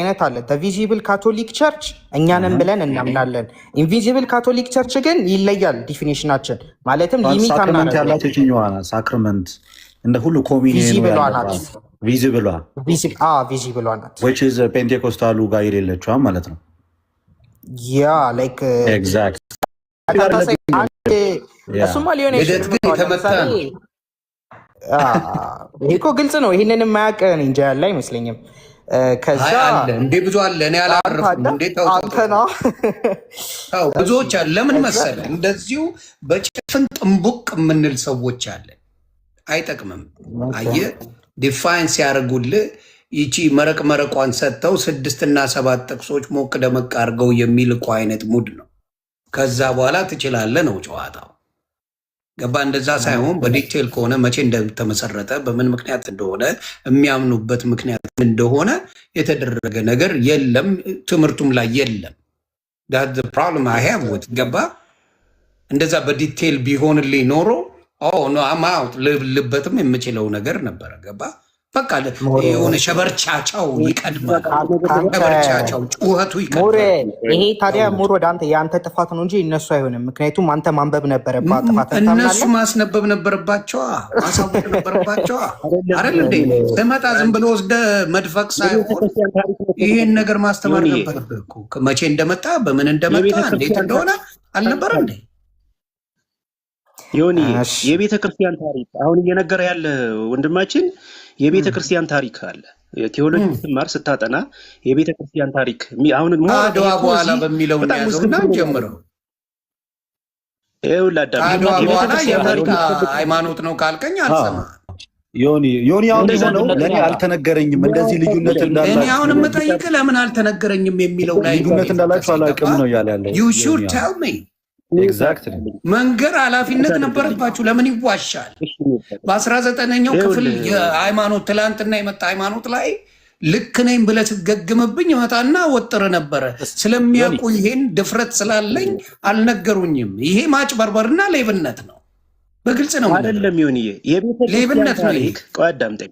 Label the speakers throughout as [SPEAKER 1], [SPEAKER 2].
[SPEAKER 1] አይነት አለ። ቪዚብል ካቶሊክ ቸርች እኛንም ብለን እናምናለን። ኢንቪዚብል ካቶሊክ ቸርች ግን ይለያል ዲፊኒሽናችን። ማለትም ሊሚት
[SPEAKER 2] ሳክራመንት ያላት የትኛዋ ናት? ሳክራመንት እንደ ሁሉ ኮሚኒየን
[SPEAKER 1] ቪዚብሏ ናት።
[SPEAKER 2] which is ፔንቴኮስታሉ ጋር የሌለችዋ ማለት ነው።
[SPEAKER 1] ያ ላይክ
[SPEAKER 2] ኤግዛክት
[SPEAKER 1] እሱማ ሊሆን ይችላል። ይሄ እኮ ግልጽ ነው። ይህንን የማያውቅ እንጃ ያለ አይመስለኝም። ከዛ
[SPEAKER 3] እንዴ ብዙ አለ። እኔ አላረፍኩም እንዴ ታው ብዙዎች አለ። ለምን መሰለ እንደዚሁ በጭፍን ጥንቡቅ የምንል ሰዎች አለ። አይጠቅምም። አየህ ዲፋይን ሲያደርጉልህ ይቺ መረቋን ሰጥተው 6 እና 7 ጥቅሶች ሞቅ ደመቅ አድርገው የሚልቁ አይነት ሙድ ነው። ከዛ በኋላ ትችላለህ ነው ጨዋታው። ገባ? እንደዛ ሳይሆን በዲቴል ከሆነ መቼ እንደተመሰረተ በምን ምክንያት እንደሆነ የሚያምኑበት ምክንያት እንደሆነ የተደረገ ነገር የለም፣ ትምህርቱም ላይ የለም። ዳት ዘ ፕሮብለም አይ ሃቭ ዊዝ ገባ? እንደዛ በዲቴል ቢሆንልኝ ኖሮ ልበትም የምችለው ነገር ነበረ። ገባ? በቃ የሆነ ሸበርቻቻው ይቀድማል። ሸበርቻቻው ጩኸቱ ይቀድማል።
[SPEAKER 1] ይሄ ታዲያ ሙር ወደ አንተ የአንተ ጥፋት ነው እንጂ እነሱ አይሆንም። ምክንያቱም አንተ ማንበብ ነበረባት። ጥፋት
[SPEAKER 3] እነሱ ማስነበብ ነበረባቸዋ፣ ማሳወቅ ነበረባቸዋ አይደል እንዴ? ስመጣ ዝም ብሎ ወስደ መድፈቅ ሳይሆን ይሄን ነገር ማስተማር ነበረብህ እኮ። መቼ እንደመጣ በምን እንደመጣ እንዴት እንደሆነ አልነበረ እንዴ?
[SPEAKER 4] ዮኒ የቤተ ክርስቲያን ታሪክ አሁን እየነገረ ያለ ወንድማችን የቤተ ክርስቲያን ታሪክ አለ። ቴዎሎጂ ስትማር ስታጠና የቤተ ክርስቲያን ታሪክ አሁን
[SPEAKER 3] አድዋ በኋላ በሚለው ያዘውና ጀምረው አድዋ በኋላ የታሪክ ሃይማኖት ነው ካልከኝ አልሰማም።
[SPEAKER 2] ዮኒ አሁን ነው ለኔ አልተነገረኝም እንደዚህ ልዩነት እንዳላችሁ።
[SPEAKER 3] እኔ አሁን የምጠይቅ ለምን አልተነገረኝም የሚለው ላይ
[SPEAKER 2] ልዩነት እንዳላችሁ አላውቅም ነው ያለ።
[SPEAKER 3] you should tell me
[SPEAKER 2] ኤግዛክትሊ
[SPEAKER 3] መንገር ኃላፊነት ነበረባችሁ። ለምን ይዋሻል? በ19ኛው ክፍል የሃይማኖት ትላንትና የመጣ ሃይማኖት ላይ ልክ ነኝ ብለህ ስትገግምብኝ መጣና ወጥረ ነበረ። ስለሚያውቁ ይሄን ድፍረት ስላለኝ አልነገሩኝም። ይሄ ማጭበርበርና ሌብነት ነው። በግልጽ ነው
[SPEAKER 4] አይደለም? ይሁንዬ
[SPEAKER 3] ሌብነት ነው።
[SPEAKER 4] ቆዳምጠኝ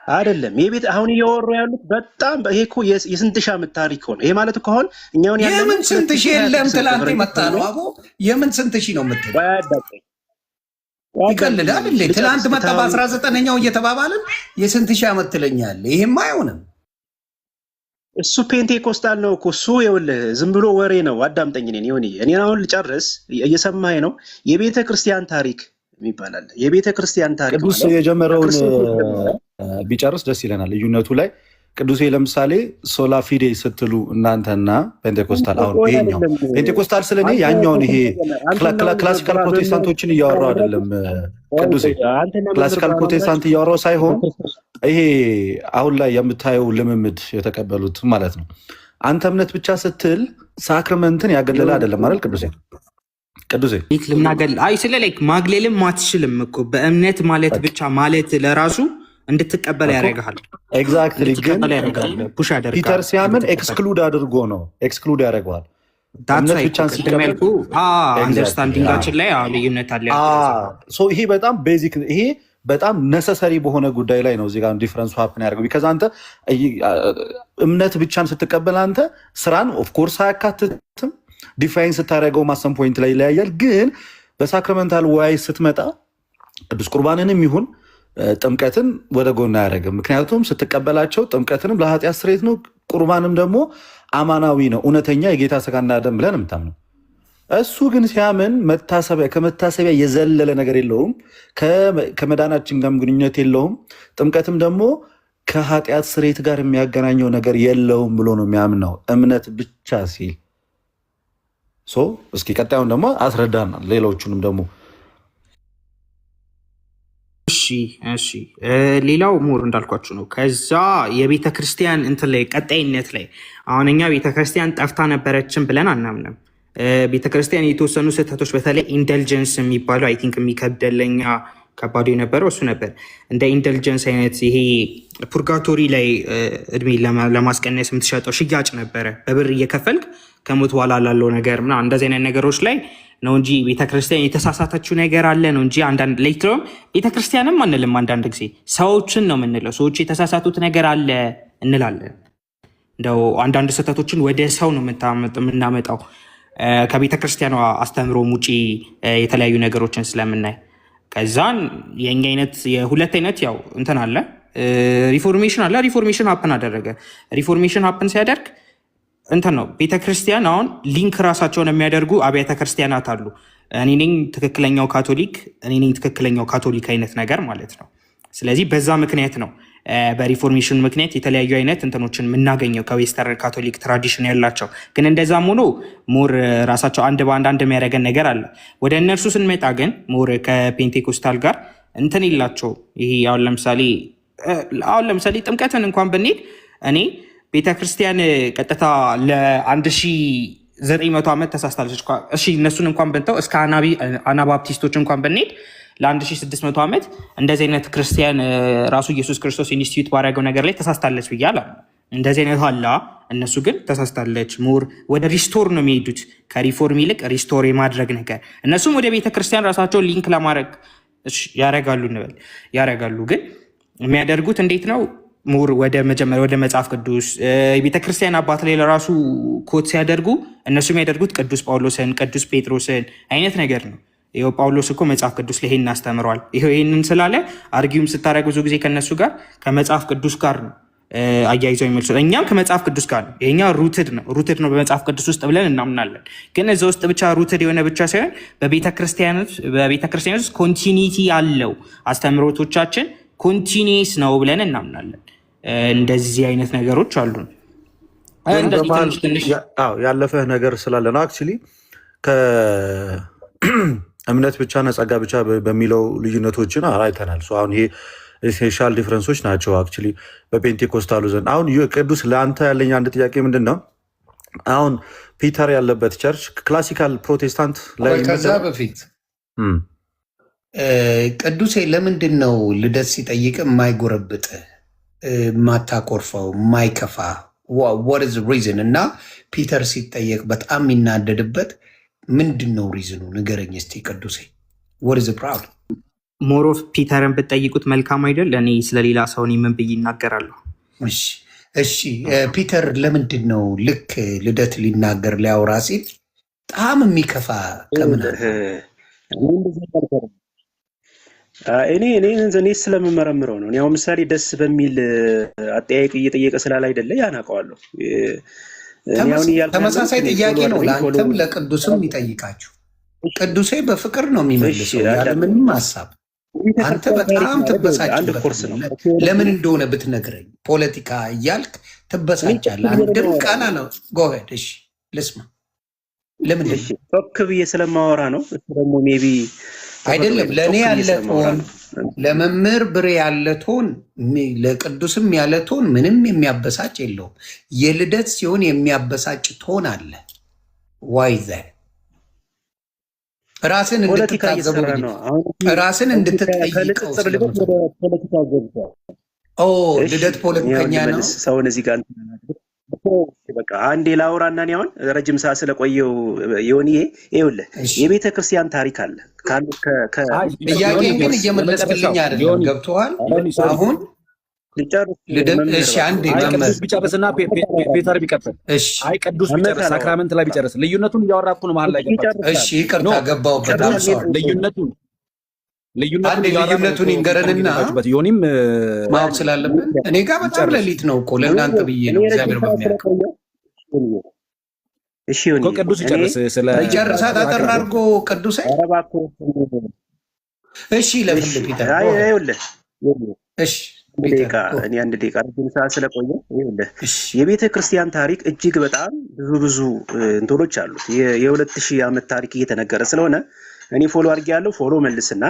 [SPEAKER 4] አይደለም የቤት አሁን እያወሩ ያሉት በጣም ይሄ እኮ የስንት ሺህ ዓመት ታሪክ ሆነ። ይሄ ማለት እኮ አሁን እኛውን ያለው
[SPEAKER 3] የምን ስንት ሺህ የለም ትላንት መጣ ነው አቦ። የምን ስንት ሺህ ነው የምትለው? ይቀልዳል እንዴ? ትላንት መጣ በ19ኛው እየተባባልን የስንት ሺህ ዓመት ትለኛለህ? ይሄማ አይሆንም።
[SPEAKER 4] እሱ ፔንቴኮስታል ነው እኮ እሱ። ይኸውልህ ዝም ብሎ ወሬ ነው። አዳምጠኝ። እኔ አሁን ልጨርስ፣ እየሰማኸኝ ነው? የቤተ ክርስቲያን ታሪክ ይባላል። የቤተ ክርስቲያን ታሪክ
[SPEAKER 2] ቅዱስ የጀመረውን ቢጨርስ ደስ ይለናል። ልዩነቱ ላይ ቅዱሴ ለምሳሌ ሶላ ፊዴ ስትሉ እናንተና ፔንቴኮስታል፣ አሁን ይሄኛው ፔንቴኮስታል ስለኔ ያኛውን ይሄ ክላሲካል ፕሮቴስታንቶችን እያወራው አይደለም። ቅዱሴ ክላሲካል ፕሮቴስታንት እያወራው ሳይሆን ይሄ አሁን ላይ የምታየው ልምምድ የተቀበሉት ማለት ነው። አንተ እምነት ብቻ ስትል ሳክራመንትን ያገለለ አይደለም ማለት ቅዱሴ
[SPEAKER 1] ልምናገል ስለ ላይክ ማግሌልም አትችልም እኮ በእምነት ማለት ብቻ ማለት ለራሱ እንድትቀበል ያደርግሃል።
[SPEAKER 2] ኤግዛክትሊ። ግን ፒተር ሲያምን ኤክስክሉድ አድርጎ ነው ኤክስክሉድ ያደርገዋል። እምነት ብቻን ሲቀበል
[SPEAKER 1] አንደርስታንዲንጋችን ላይ ልዩነት አለ።
[SPEAKER 2] ይሄ በጣም ቤዚክ፣ ይሄ በጣም ነሰሰሪ በሆነ ጉዳይ ላይ ነው እዚጋ ዲፍረንስ ሀፕን ያደርገው። ቢካዝ አንተ እምነት ብቻን ስትቀበል አንተ ስራን ኦፍኮርስ አያካትትም። ዲፋይን ስታደርገው ማሰም ፖይንት ላይ ይለያያል። ግን በሳክራመንታል ዋይ ስትመጣ ቅዱስ ቁርባንንም ይሁን ጥምቀትን ወደ ጎን አያደርግም። ምክንያቱም ስትቀበላቸው ጥምቀትንም ለኃጢአት ስርየት ነው፣ ቁርባንም ደግሞ አማናዊ ነው፣ እውነተኛ የጌታ ስጋና ደም ብለን የምታምነው። እሱ ግን ሲያምን ከመታሰቢያ የዘለለ ነገር የለውም፣ ከመዳናችን ጋርም ግንኙነት የለውም። ጥምቀትም ደግሞ ከኃጢአት ስርየት ጋር የሚያገናኘው ነገር የለውም ብሎ ነው የሚያምነው እምነት ብቻ ሲል። እስኪ ቀጣዩን ደግሞ አስረዳናል። ሌሎቹንም ደግሞ
[SPEAKER 1] እሺ ሌላው ሞር እንዳልኳችሁ ነው። ከዛ የቤተ ክርስቲያን እንትን ላይ ቀጣይነት ላይ አሁን እኛ ቤተ ክርስቲያን ጠፍታ ነበረችን ብለን አናምንም። ቤተ ክርስቲያን የተወሰኑ ስህተቶች በተለይ ኢንተልጀንስ የሚባለው አይ ቲንክ የሚከብደለኛ ከባዱ የነበረው እሱ ነበር። እንደ ኢንተልጀንስ አይነት ይሄ ፑርጋቶሪ ላይ እድሜ ለማስቀነስ የምትሸጠው ሽያጭ ነበረ። በብር እየከፈልክ ከሞት በኋላ ላለው ነገር ምናምን እንደዚህ አይነት ነገሮች ላይ ነው እንጂ ቤተክርስቲያን የተሳሳተችው ነገር አለ ነው እንጂ አንዳንድ ሌክትሮም ቤተክርስቲያንም አንልም። አንዳንድ ጊዜ ሰዎችን ነው የምንለው። ሰዎች የተሳሳቱት ነገር አለ እንላለን። እንደው አንዳንድ ስህተቶችን ወደ ሰው ነው የምናመጣው ከቤተ ክርስቲያኗ አስተምሮም ውጪ የተለያዩ ነገሮችን ስለምናይ ከዛን የኛ አይነት የሁለት አይነት ያው እንትን አለ ሪፎርሜሽን አለ። ሪፎርሜሽን ሀፕን አደረገ። ሪፎርሜሽን ሀፕን ሲያደርግ እንትን ነው ቤተክርስቲያን አሁን ሊንክ ራሳቸውን የሚያደርጉ አብያተ ክርስቲያናት አሉ። እኔ ነኝ ትክክለኛው ካቶሊክ፣ እኔ ነኝ ትክክለኛው ካቶሊክ አይነት ነገር ማለት ነው። ስለዚህ በዛ ምክንያት ነው በሪፎርሜሽን ምክንያት የተለያዩ አይነት እንትኖችን የምናገኘው ከዌስተርን ካቶሊክ ትራዲሽን ያላቸው። ግን እንደዛም ሆኖ ሞር ራሳቸው አንድ በአንድ አንድ የሚያደርገን ነገር አለ። ወደ እነርሱ ስንመጣ ግን ሞር ከፔንቴኮስታል ጋር እንትን የላቸው። ይሄ አሁን ለምሳሌ ጥምቀትን እንኳን ብንሄድ እኔ ቤተክርስቲያን ቀጥታ ለ1900 ዓመት ተሳስታለች። እሺ እነሱን እንኳን ብንተው እስከ አናባፕቲስቶች እንኳን ብንሄድ ለ1600 ዓመት እንደዚህ አይነት ክርስቲያን ራሱ ኢየሱስ ክርስቶስ ኢንስቲትዩት ባደረገው ነገር ላይ ተሳስታለች ብያለሁ። እንደዚህ አይነት አላ እነሱ ግን ተሳስታለች። ሞር ወደ ሪስቶር ነው የሚሄዱት ከሪፎርም ይልቅ ሪስቶር የማድረግ ነገር። እነሱም ወደ ቤተክርስቲያን ራሳቸውን ሊንክ ለማድረግ ያረጋሉ እንበል ያረጋሉ። ግን የሚያደርጉት እንዴት ነው? ሞር ወደ መጀመሪያ ወደ መጽሐፍ ቅዱስ የቤተክርስቲያን አባት ላይ ለራሱ ኮት ሲያደርጉ እነሱ የሚያደርጉት ቅዱስ ጳውሎስን ቅዱስ ጴጥሮስን አይነት ነገር ነው። ይኸው ጳውሎስ እኮ መጽሐፍ ቅዱስ ላይ ይሄን አስተምረዋል። ይሄንን ስላለ አርጊውም ስታደርግ ብዙ ጊዜ ከነሱ ጋር ከመጽሐፍ ቅዱስ ጋር ነው አያይዘው የሚመልሱት። እኛም ከመጽሐፍ ቅዱስ ጋር ነው። ይሄኛ ሩትድ ነው በመጽሐፍ ቅዱስ ውስጥ ብለን እናምናለን። ግን እዛ ውስጥ ብቻ ሩትድ የሆነ ብቻ ሳይሆን በቤተክርስቲያን ውስጥ ኮንቲኒቲ ያለው አስተምሮቶቻችን ኮንቲኒስ ነው ብለን እናምናለን። እንደዚህ አይነት ነገሮች አሉ።
[SPEAKER 2] ያለፈህ ነገር ስላለ ነው አክቹዋሊ እምነት ብቻ ጸጋ ብቻ በሚለው ልዩነቶችን አይተናል። አሁን ይሄ ኤሴንሻል ዲፍረንሶች ናቸው አክቹዋሊ በፔንቴኮስታሉ ዘንድ። አሁን ቅዱስ ለአንተ ያለኝ አንድ ጥያቄ ምንድን ነው? አሁን ፒተር ያለበት ቸርች ክላሲካል ፕሮቴስታንት ላይ
[SPEAKER 3] ከዛ በፊት ቅዱሴ ለምንድን ነው ልደት ሲጠይቅ የማይጎረብጥ የማታኮርፈው የማይከፋ what is the reason? እና ፒተር ሲጠየቅ በጣም የሚናደድበት ምንድን ነው ሪዝኑ? ንገረኝ እስቲ ቅዱሴ። what is the problem?
[SPEAKER 1] ሞር ኦፍ ፒተርን ብትጠይቁት መልካም አይደል? እኔ ስለሌላ ሰው ምን ብዬ ይናገራለሁ?
[SPEAKER 3] እሺ ፒተር ለምንድን ነው ልክ ልደት ሊናገር ሊያወራ ሲል በጣም የሚከፋ ከምን
[SPEAKER 4] እኔ ስለምመረምረው ነው። ያው ምሳሌ ደስ በሚል አጠያየቅ እየጠየቀ ስላለ አይደለ ያናቀዋለሁ።
[SPEAKER 3] ተመሳሳይ ጥያቄ ነው ለአንተም ለቅዱስም ይጠይቃችሁ። ቅዱሴ በፍቅር ነው የሚመልሰው ያለምንም ሀሳብ። አንተ በጣም ትበሳጭበት ነው። ለምን እንደሆነ ብትነግረኝ። ፖለቲካ እያልክ ትበሳጫለህ። አንድም ቃል ነው ጎሄድ። እሺ ልስማ። ለምን
[SPEAKER 4] ቶክ ብዬ ስለማወራ ነው። ደግሞ ሜቢ
[SPEAKER 3] አይደለም ለእኔ ያለ ቶን፣ ለመምህር ብሬ ያለ ቶን፣ ለቅዱስም ያለ ቶን ምንም የሚያበሳጭ የለውም። የልደት ሲሆን የሚያበሳጭ ቶን አለ። ዋይዘ ራስን እንድትታዘቡ ራስን እንድትጠይቀው ልደት ፖለቲከኛ ነው።
[SPEAKER 4] ሰውን እዚህ ጋር በቃ አንዴ ላውራና እኔ አሁን ረጅም ሰዓት ስለቆየው ይኸውልህ የቤተ ክርስቲያን ታሪክ አለ።
[SPEAKER 3] ጥያቄ ግን እየመለስክልኝ አይደለም። ገብቶሃል? አሁን እሺ አንዴ
[SPEAKER 5] ቅዱስ ቢጨርስና ፔተር ቢቀጥል፣ አይ ቅዱስ ቢጨርስ ሳክራመንት ላይ ቢጨርስ ልዩነቱን እያወራኩ ነው መሀል ላይ ገባ።
[SPEAKER 3] እሺ ይቅርታ ገባሁበት። ልዩነቱን ይንገረንና
[SPEAKER 5] ዮኒም
[SPEAKER 3] ማወቅ ስላለብን እኔ ጋር በጣም ሌሊት ነው እኮ ለእናንተ ብዬ ነው። እግዚአብሔር በሚያውቀው
[SPEAKER 4] እሺ ዮኒ
[SPEAKER 5] ቅዱስ ይጨርስ።
[SPEAKER 3] ይጨርሳት አጠር አድርጎ ቅዱስ። እሺ ለፍልፍ ፒተር እሺ
[SPEAKER 4] እኔ አንድ ደቂቃ ረጅም ሰዓት ስለቆየ የቤተ ክርስቲያን ታሪክ እጅግ በጣም ብዙ እንትኖች አሉት። የ2000 ዓመት ታሪክ እየተነገረ ስለሆነ እኔ ፎሎ አድርጌያለሁ። ፎሎ መልስና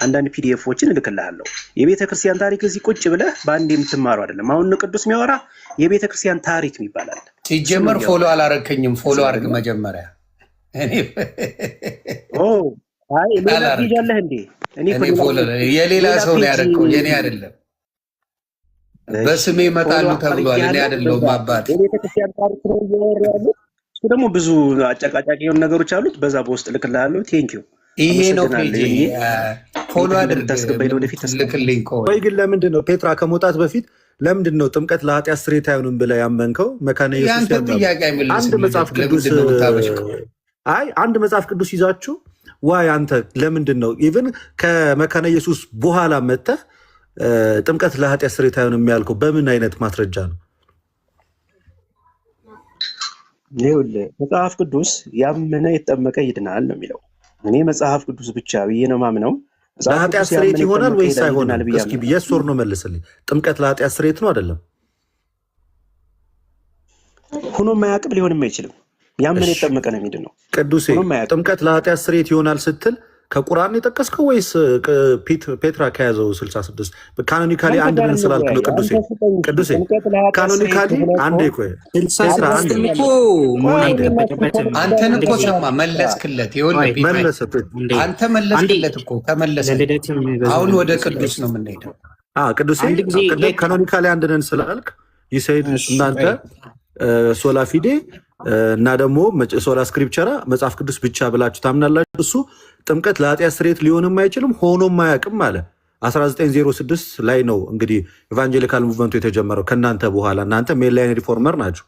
[SPEAKER 4] አንዳንድ ፒዲኤፎችን እልክልሃለሁ። የቤተ ክርስቲያን ታሪክ እዚህ ቁጭ ብለህ በአንድ የምትማሩ አይደለም። አሁን ቅዱስ የሚያወራ የቤተ ክርስቲያን ታሪክ ይባላል።
[SPEAKER 3] ሲጀመር ፎሎ አላረከኝም። ፎሎ አድርግ መጀመሪያ።
[SPEAKER 4] አይ ሌላ ትይዣለህ እንዴ?
[SPEAKER 3] እኔ ፎሎ የሌላ ሰው ነው ያደረገው፣ የኔ አይደለም። በስሜ ይመጣሉ ተብሏል። እኔ አይደለሁም አባት።
[SPEAKER 4] የቤተ ክርስቲያን ታሪክ ነው እያወራ ያለው። እሱ ደግሞ ብዙ አጨቃጫቂ የሆኑ ነገሮች አሉት። በዛ በውስጥ እልክልሃለሁ። ቴንኪው።
[SPEAKER 3] ይሄ ነው ፔጅ። ፎሎ አድርግ
[SPEAKER 4] ታስገባኝ ወደፊት
[SPEAKER 3] ልክልኝ።
[SPEAKER 2] ወይ ግን ለምንድን ነው ፔትራ ከመውጣት በፊት ለምንድን ነው ጥምቀት ለኃጢአት ስርየት አይሆንም ብለህ ያመንከው? መካነ ኢየሱስ
[SPEAKER 3] የአንተ ጥያቄ
[SPEAKER 2] አንድ መጽሐፍ ቅዱስ አንድ መጽሐፍ ቅዱስ ይዛችሁ ዋይ አንተ ለምንድን ነው ኢቭን ከመካነ ኢየሱስ በኋላ መጥተህ ጥምቀት ለኃጢአት ስርየት አይሆንም የሚያልከው በምን አይነት ማስረጃ ነው?
[SPEAKER 4] ይኸውልህ መጽሐፍ ቅዱስ ያመነ የተጠመቀ ይድናል ነው የሚለው። እኔ መጽሐፍ ቅዱስ ብቻ ብዬ ነው ማምነው።
[SPEAKER 2] ለኃጢአት ስርየት ይሆናል ወይስ አይሆንም? እስኪ የስ ኦር ኖ መልስልኝ። ጥምቀት ለኃጢአት ስርየት ነው አይደለም?
[SPEAKER 4] ሆኖ የማያውቅም ሊሆንም አይችልም። ያመነ የተጠመቀ ነው የሚድነው።
[SPEAKER 2] ቅዱሴ ጥምቀት ለኃጢአት ስርየት ይሆናል ስትል ከቁርአን የጠቀስከው ወይስ ፔትራ ከያዘው 66 ካኖኒካሊ አንድ ነን ስላልክ ነው? ቅዱሴ ካኖኒካሊ አንዴ ቆይ
[SPEAKER 3] አንተን እኮ ሰማ መለስክለት። አንተ መለስክለት እኮ ተመለስክለት። አሁን ወደ ቅዱስ ነው የምንሄደው።
[SPEAKER 2] ቅዱሴ ካኖኒካሊ አንድ ነን ስላልክ ይሰይድ እናንተ ሶላ ፊዴ እና ደግሞ ሶላ ስክሪፕቸራ መጽሐፍ ቅዱስ ብቻ ብላችሁ ታምናላችሁ። እሱ ጥምቀት ለኃጢአት ስርየት ሊሆንም አይችልም ሆኖም አያውቅም አለ። 1906 ላይ ነው እንግዲህ ኢቫንጀሊካል ሙቭመንቱ የተጀመረው ከእናንተ በኋላ። እናንተ ሜንላይን ሪፎርመር ናቸው።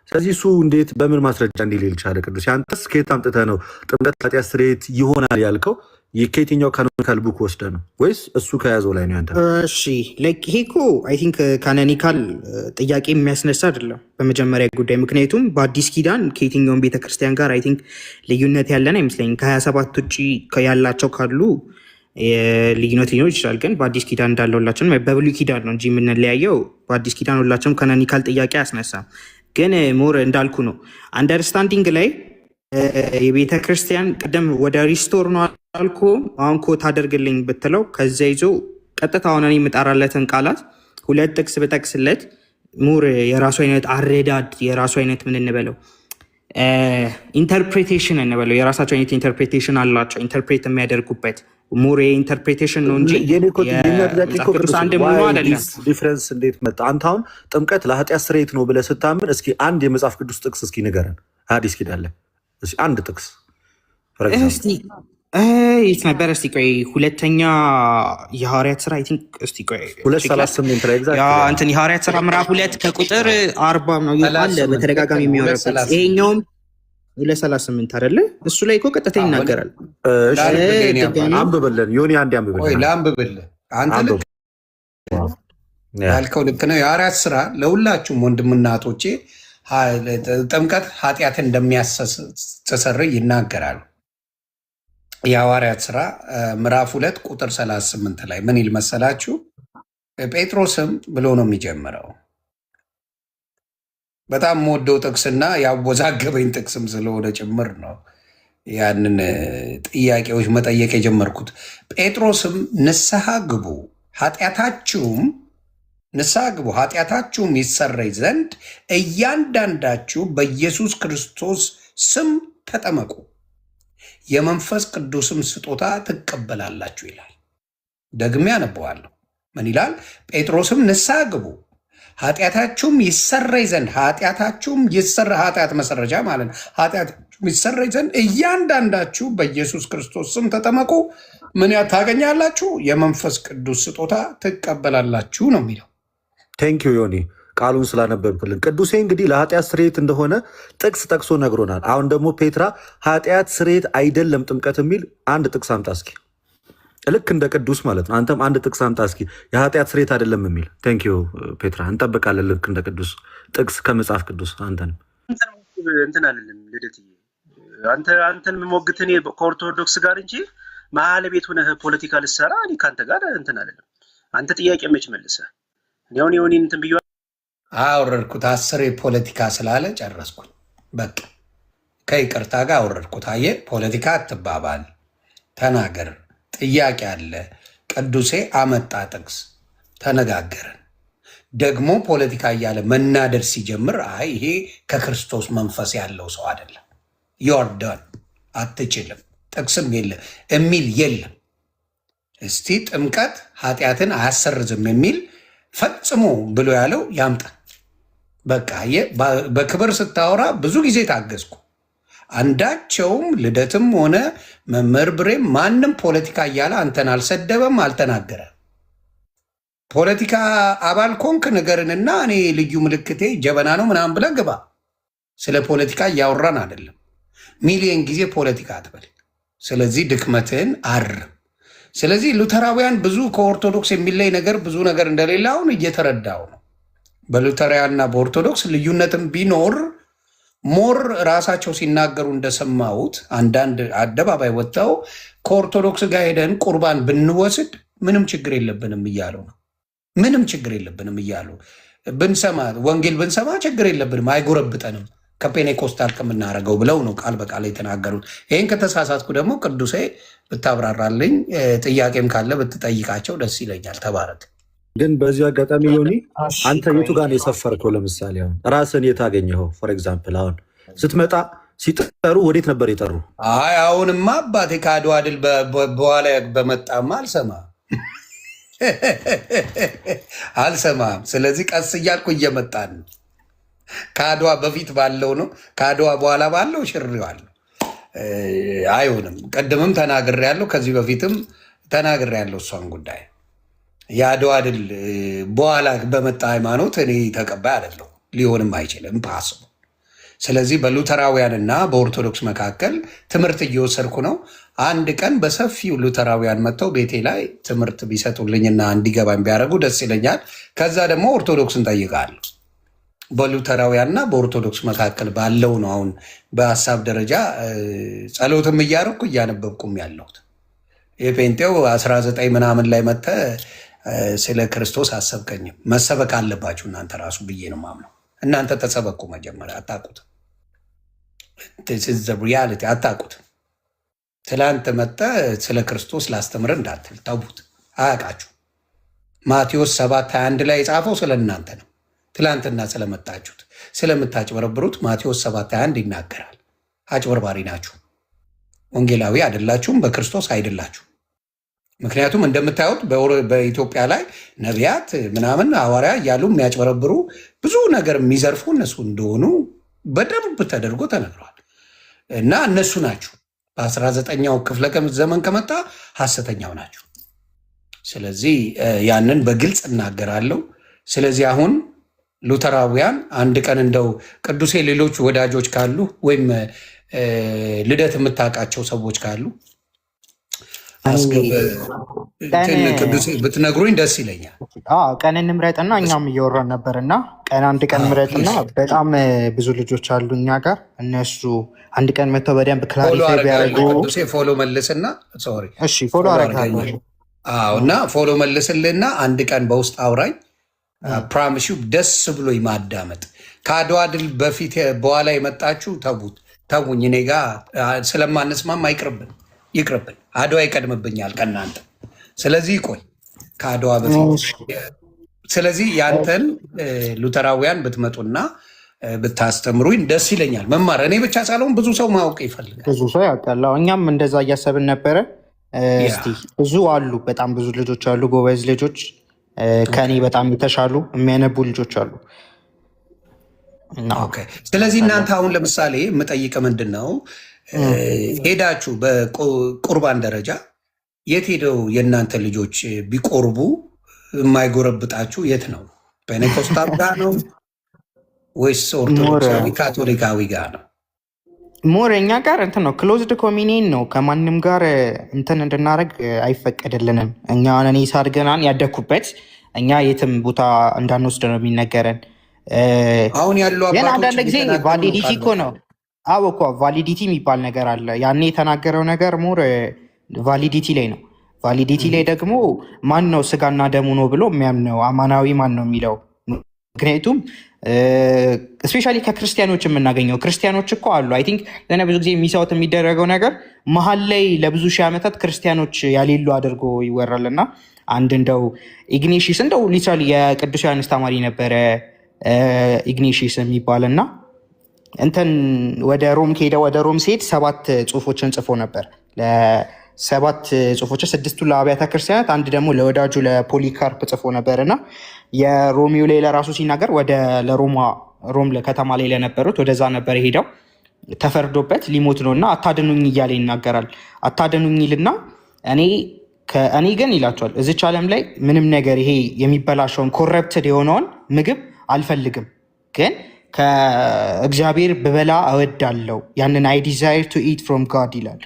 [SPEAKER 2] ስለዚህ እሱ እንዴት በምን ማስረጃ እንዲህ ሊል ቻለ? ቅዱስ ያንተስ ከየት አምጥተህ ነው ጥምቀት ለኃጢአት ስርየት ይሆናል ያልከው? ከየትኛው ካኖኒካል ቡክ ወስደህ ነው ወይስ እሱ ከያዘው ላይ ነው ያንተ?
[SPEAKER 1] እሺ ይሄ እኮ አይ ቲንክ ካኖኒካል ጥያቄ የሚያስነሳ አይደለም በመጀመሪያ ጉዳይ። ምክንያቱም በአዲስ ኪዳን ከየትኛውም ቤተክርስቲያን ጋር አይ ቲንክ ልዩነት ያለን አይመስለኝም። ከ27 ውጭ ያላቸው ካሉ ልዩነት ሊኖር ይችላል። ግን በአዲስ ኪዳን እንዳለ ሁላችንም በብሉይ ኪዳን ነው እንጂ የምንለያየው። በአዲስ ኪዳን ሁላችንም ካኖኒካል ጥያቄ አያስነሳም። ግን ሞር እንዳልኩ ነው አንደርስታንዲንግ ላይ የቤተ ክርስቲያን ቅድም ወደ ሪስቶር ነው አልኮ አሁን ኮት አደርግልኝ ብትለው ከዛ ይዞ ቀጥታ አሁን እኔ የምጠራለትን ቃላት ሁለት ጥቅስ ብጠቅስለት ሙር የራሱ አይነት አረዳድ የራሱ አይነት ምን እንበለው ኢንተርፕሬቴሽን እንበለው የራሳቸው አይነት ኢንተርፕሬቴሽን አላቸው። ኢንተርፕሬት የሚያደርጉበት ሙር የኢንተርፕሬቴሽን ነው እንጂ ቅዱስ አንድ ሙሉ አይደለም።
[SPEAKER 2] ዲፍረንስ እንዴት መጣ? አንተ አሁን ጥምቀት ለኃጢአት ስርየት ነው ብለህ ስታምን እስኪ አንድ የመጽሐፍ ቅዱስ ጥቅስ እስኪ ንገረን። ሐዲስ ኪዳን ላይ አንድ ጥቅስ
[SPEAKER 1] የት ነበር? እስቲ ቆይ ሁለተኛ የሐዋርያት ስራ እስቲ ቆይ
[SPEAKER 2] 2:38 ላይ
[SPEAKER 1] እንትን የሐዋርያት ስራ ምዕራፍ 2 ከቁጥር 40 ነው አለ በተደጋጋሚ የሚወራበት። ይሄኛውም 2:38 አይደለ? እሱ ላይ እኮ ቀጥታ ይናገራል።
[SPEAKER 2] አንብበልን ዮኒ፣ አንዴ አንብበልን።
[SPEAKER 3] ለአንብብልህ አንተ ያልከው ልክ ነው። የሐዋርያት ስራ ለሁላችሁም ወንድምና እህቶቼ ጥምቀት ኃጢአትን እንደሚያስተሰርይ ይናገራል። የሐዋርያት ስራ ምዕራፍ 2 ቁጥር 38 ላይ ምን ይል መሰላችሁ? ጴጥሮስም ብሎ ነው የሚጀምረው። በጣም የምወደው ጥቅስና ያወዛገበኝ ጥቅስም ስለሆነ ጭምር ነው ያንን ጥያቄዎች መጠየቅ የጀመርኩት። ጴጥሮስም ንስሐ ግቡ ኃጢአታችሁም ይሰረይ ዘንድ እያንዳንዳችሁ በኢየሱስ ክርስቶስ ስም ተጠመቁ የመንፈስ ቅዱስም ስጦታ ትቀበላላችሁ ይላል። ደግሜ ያነበዋለሁ። ምን ይላል? ጴጥሮስም ንስሐ ግቡ ኃጢአታችሁም ይሰረይ ዘንድ ኃጢአት መሰረጃ ማለት ነው። ኃጢአታችሁም ይሰረይ ዘንድ እያንዳንዳችሁ በኢየሱስ ክርስቶስ ስም ተጠመቁ ምን ታገኛላችሁ? የመንፈስ ቅዱስ ስጦታ ትቀበላላችሁ ነው የሚለው።
[SPEAKER 2] ቴንኪዩ ዮኒ ቃሉን ስላነበብክልን። ቅዱሴ እንግዲህ ለኃጢአት ስርየት እንደሆነ ጥቅስ ጠቅሶ ነግሮናል። አሁን ደግሞ ፔትራ ኃጢአት ስርየት አይደለም ጥምቀት የሚል አንድ ጥቅስ አምጣ እስኪ። ልክ እንደ ቅዱስ ማለት ነው። አንተም አንድ ጥቅስ አምጣ እስኪ የኃጢአት ስርየት አይደለም የሚል። ቴንኪዩ ፔትራ፣ እንጠብቃለን። ልክ እንደ ቅዱስ ጥቅስ ከመጽሐፍ ቅዱስ። አንተንም
[SPEAKER 4] እንትን አለንም ልደት አንተን የምሞግት እኔ ከኦርቶዶክስ ጋር እንጂ መሀል ቤት ሆነህ ፖለቲካ ልሰራ እኔ ከአንተ ጋር እንትን አለንም። አንተ ጥያቄ መች መልሰህ እኔውን የሆን እንትን ብዬ
[SPEAKER 3] አወረድኩት። 10 ፖለቲካ ስላለ ጨረስኩኝ። በቃ ከይቅርታ ጋር አወረድኩት። አየህ ፖለቲካ አትባባል፣ ተናገር። ጥያቄ አለ። ቅዱሴ አመጣ ጥቅስ፣ ተነጋገርን። ደግሞ ፖለቲካ እያለ መናደር ሲጀምር አይ ይሄ ከክርስቶስ መንፈስ ያለው ሰው አይደለም፣ ዮርዳን አትችልም፣ ጥቅስም የለም የሚል የለም። እስቲ ጥምቀት ኃጢአትን አያሰርዝም የሚል ፈጽሞ ብሎ ያለው ያምጣ። በቃ በክብር ስታወራ ብዙ ጊዜ ታገዝኩ። አንዳቸውም ልደትም ሆነ መምህር ብሬም ማንም ፖለቲካ እያለ አንተን አልሰደበም፣ አልተናገረም። ፖለቲካ አባል ኮንክ ነገርንና እኔ ልዩ ምልክቴ ጀበና ነው ምናምን ብለህ ግባ። ስለ ፖለቲካ እያወራን አይደለም። ሚሊዮን ጊዜ ፖለቲካ አትበል። ስለዚህ ድክመትህን አርም። ስለዚህ ሉተራውያን ብዙ ከኦርቶዶክስ የሚለይ ነገር ብዙ ነገር እንደሌለ አሁን እየተረዳው ነው። በሉተራውያንና በኦርቶዶክስ ልዩነትም ቢኖር ሞር ራሳቸው ሲናገሩ እንደሰማሁት አንዳንድ አደባባይ ወጥተው ከኦርቶዶክስ ጋር ሄደን ቁርባን ብንወስድ ምንም ችግር የለብንም እያሉ ነው። ምንም ችግር የለብንም እያሉ ብንሰማ ወንጌል ብንሰማ ችግር የለብንም አይጎረብጠንም ከፔኔኮስታል ከምናደርገው ብለው ነው ቃል በቃል የተናገሩት። ይህን ከተሳሳትኩ ደግሞ ቅዱሴ ብታብራራልኝ፣ ጥያቄም ካለ ብትጠይቃቸው ደስ ይለኛል። ተባረክ።
[SPEAKER 2] ግን በዚህ አጋጣሚ ዮኒ አንተ የቱ ጋር ነው የሰፈርከው? ለምሳሌ አሁን ራስን የት አገኘኸው? ፎር ኤግዛምፕል አሁን ስትመጣ ሲጠሩ ወዴት ነበር የጠሩ?
[SPEAKER 3] አይ አሁንማ አባቴ ከአድዋ ድል በኋላ በመጣማ አልሰማም። ስለዚህ ቀስ እያልኩ እየመጣን ነው። ከአድዋ በፊት ባለው ነው፣ ከአድዋ በኋላ ባለው ሽሬዋለሁ። አይሆንም። ቅድምም ተናግሬያለሁ፣ ከዚህ በፊትም ተናግሬያለሁ። እሷን ጉዳይ የአድዋ ድል በኋላ በመጣ ሃይማኖት እኔ ተቀባይ አይደለሁም፣ ሊሆንም አይችልም ፓስቡ። ስለዚህ በሉተራውያንና በኦርቶዶክስ መካከል ትምህርት እየወሰድኩ ነው። አንድ ቀን በሰፊው ሉተራውያን መጥተው ቤቴ ላይ ትምህርት ቢሰጡልኝና እንዲገባኝ ቢያደርጉ ደስ ይለኛል። ከዛ ደግሞ ኦርቶዶክስ እንጠይቃለሁ። በሉተራውያንና በኦርቶዶክስ መካከል ባለው ነው አሁን በሀሳብ ደረጃ ጸሎትም እያደረኩ እያነበብኩም ያለሁት። የፔንጤው 19 ምናምን ላይ መጥተ ስለ ክርስቶስ አሰብከኝም። መሰበክ አለባችሁ እናንተ ራሱ ብዬ ነው ማምነው። እናንተ ተሰበኩ መጀመሪያ። አታውቁትም፣ ሪያሊቲ አታውቁትም። ትላንት መጠ ስለ ክርስቶስ ላስተምር እንዳትል ተዉት፣ አያውቃችሁ። ማቴዎስ 7:21 ላይ የጻፈው ስለ እናንተ ነው። ትላንትና ስለመጣችሁት ስለምታጭበረብሩት ማቴዎስ 7:21 ይናገራል። አጭበርባሪ ናችሁ፣ ወንጌላዊ አይደላችሁም፣ በክርስቶስ አይደላችሁ። ምክንያቱም እንደምታዩት በኢትዮጵያ ላይ ነቢያት ምናምን ሐዋርያ እያሉ የሚያጭበረብሩ ብዙ ነገር የሚዘርፉ እነሱ እንደሆኑ በደንብ ተደርጎ ተነግረዋል። እና እነሱ ናችሁ። በ19ኛው ክፍለ ዘመን ከመጣ ሐሰተኛው ናቸው። ስለዚህ ያንን በግልጽ እናገራለሁ። ስለዚህ አሁን ሉተራውያን አንድ ቀን እንደው ቅዱሴ ሌሎች ወዳጆች ካሉ ወይም ልደት የምታውቃቸው ሰዎች ካሉ ቅዱሴ ብትነግሩኝ ደስ ይለኛል።
[SPEAKER 1] ቀን እንምረጥና እኛም እየወራን ነበር እና ቀን አንድ ቀን ምረጥና በጣም ብዙ ልጆች አሉ እኛ ጋር እነሱ አንድ ቀን መጥተው በደንብ ክላሪፋይ ቢያደርጉ
[SPEAKER 3] ቅዱሴ ፎሎ መልስና
[SPEAKER 1] እሺ ፎሎ አደርጋለሁ
[SPEAKER 3] እና ፎሎ መልስልና አንድ ቀን በውስጥ አውራኝ ፕራሚስ ዩ ደስ ብሎ ማዳመጥ። ከአድዋ ድል በፊት በኋላ የመጣችሁ ተውኝ፣ እኔ ጋ ስለማንስማማ ይቅርብን። አድዋ ይቀድምብኛል ከእናንተ። ስለዚህ ቆይ ከአድዋ በፊት ስለዚህ ያንተን ሉተራውያን ብትመጡና ብታስተምሩኝ ደስ ይለኛል። መማር እኔ ብቻ ሳልሆን ብዙ ሰው ማወቅ ይፈልጋል።
[SPEAKER 1] ብዙ ሰው ያውቃል። እኛም እንደዛ እያሰብን ነበረ። እስቲ ብዙ አሉ፣ በጣም ብዙ ልጆች አሉ፣ ጎበዝ ልጆች ከኔ በጣም የተሻሉ የሚያነቡ ልጆች አሉ።
[SPEAKER 3] ስለዚህ እናንተ አሁን ለምሳሌ የምጠይቅ ምንድን ነው ሄዳችሁ በቁርባን ደረጃ የት ሄደው የእናንተ ልጆች ቢቆርቡ የማይጎረብጣችሁ የት ነው? ፔኔኮስታል ጋር ነው ወይስ ኦርቶዶክሳዊ ካቶሊካዊ ጋር ነው?
[SPEAKER 1] ሞር እኛ ጋር እንትን ነው፣ ክሎዝድ ኮሚኒየን ነው። ከማንም ጋር እንትን እንድናደርግ አይፈቀድልንም። እኛ እኔ ሳድገናን ያደግኩበት እኛ የትም ቦታ እንዳንወስድ ነው የሚነገረን።
[SPEAKER 3] አሁን ያሉ
[SPEAKER 1] ግን አንዳንድ ጊዜ ቫሊዲቲ እኮ ነው። አዎ እኮ ቫሊዲቲ የሚባል ነገር አለ። ያኔ የተናገረው ነገር ሞር ቫሊዲቲ ላይ ነው። ቫሊዲቲ ላይ ደግሞ ማን ነው ስጋና ደሙ ነው ብሎ የሚያምነው አማናዊ ማን ነው የሚለው። ምክንያቱም እስፔሻሊ ከክርስቲያኖች የምናገኘው ክርስቲያኖች እኮ አሉ። አይ ቲንክ ለእኔ ብዙ ጊዜ የሚሰውት የሚደረገው ነገር መሀል ላይ ለብዙ ሺህ ዓመታት ክርስቲያኖች ያሌሉ አድርጎ ይወራል። እና አንድ እንደው ኢግኔሽስ እንደው ሊትራሊ የቅዱስ ዮሐንስ ተማሪ ነበረ ኢግኔሽስ የሚባል እና እንትን ወደ ሮም ከሄደ ወደ ሮም ሲሄድ 7 ጽሁፎችን ጽፎ ነበር። ለ7 ጽሁፎች 6ቱ ለአብያተ ክርስቲያናት፣ አንድ ደግሞ ለወዳጁ ለፖሊካርፕ ጽፎ ነበር እና የሮሚዮ ላይ ለራሱ ሲናገር ወደ ሮም ከተማ ላይ ለነበሩት ወደዛ ነበር ሄደው ተፈርዶበት ሊሞት ነው እና አታድኑኝ እያለ ይናገራል። አታድኑኝ ይልና እኔ ከእኔ ግን ይላቸዋል እዚች ዓለም ላይ ምንም ነገር ይሄ የሚበላሸውን ኮረፕትድ የሆነውን ምግብ አልፈልግም፣ ግን ከእግዚአብሔር ብበላ እወዳለሁ። ያንን አይ ዲዛይር ቱ ኢት ፍሮም ጋድ ይላል።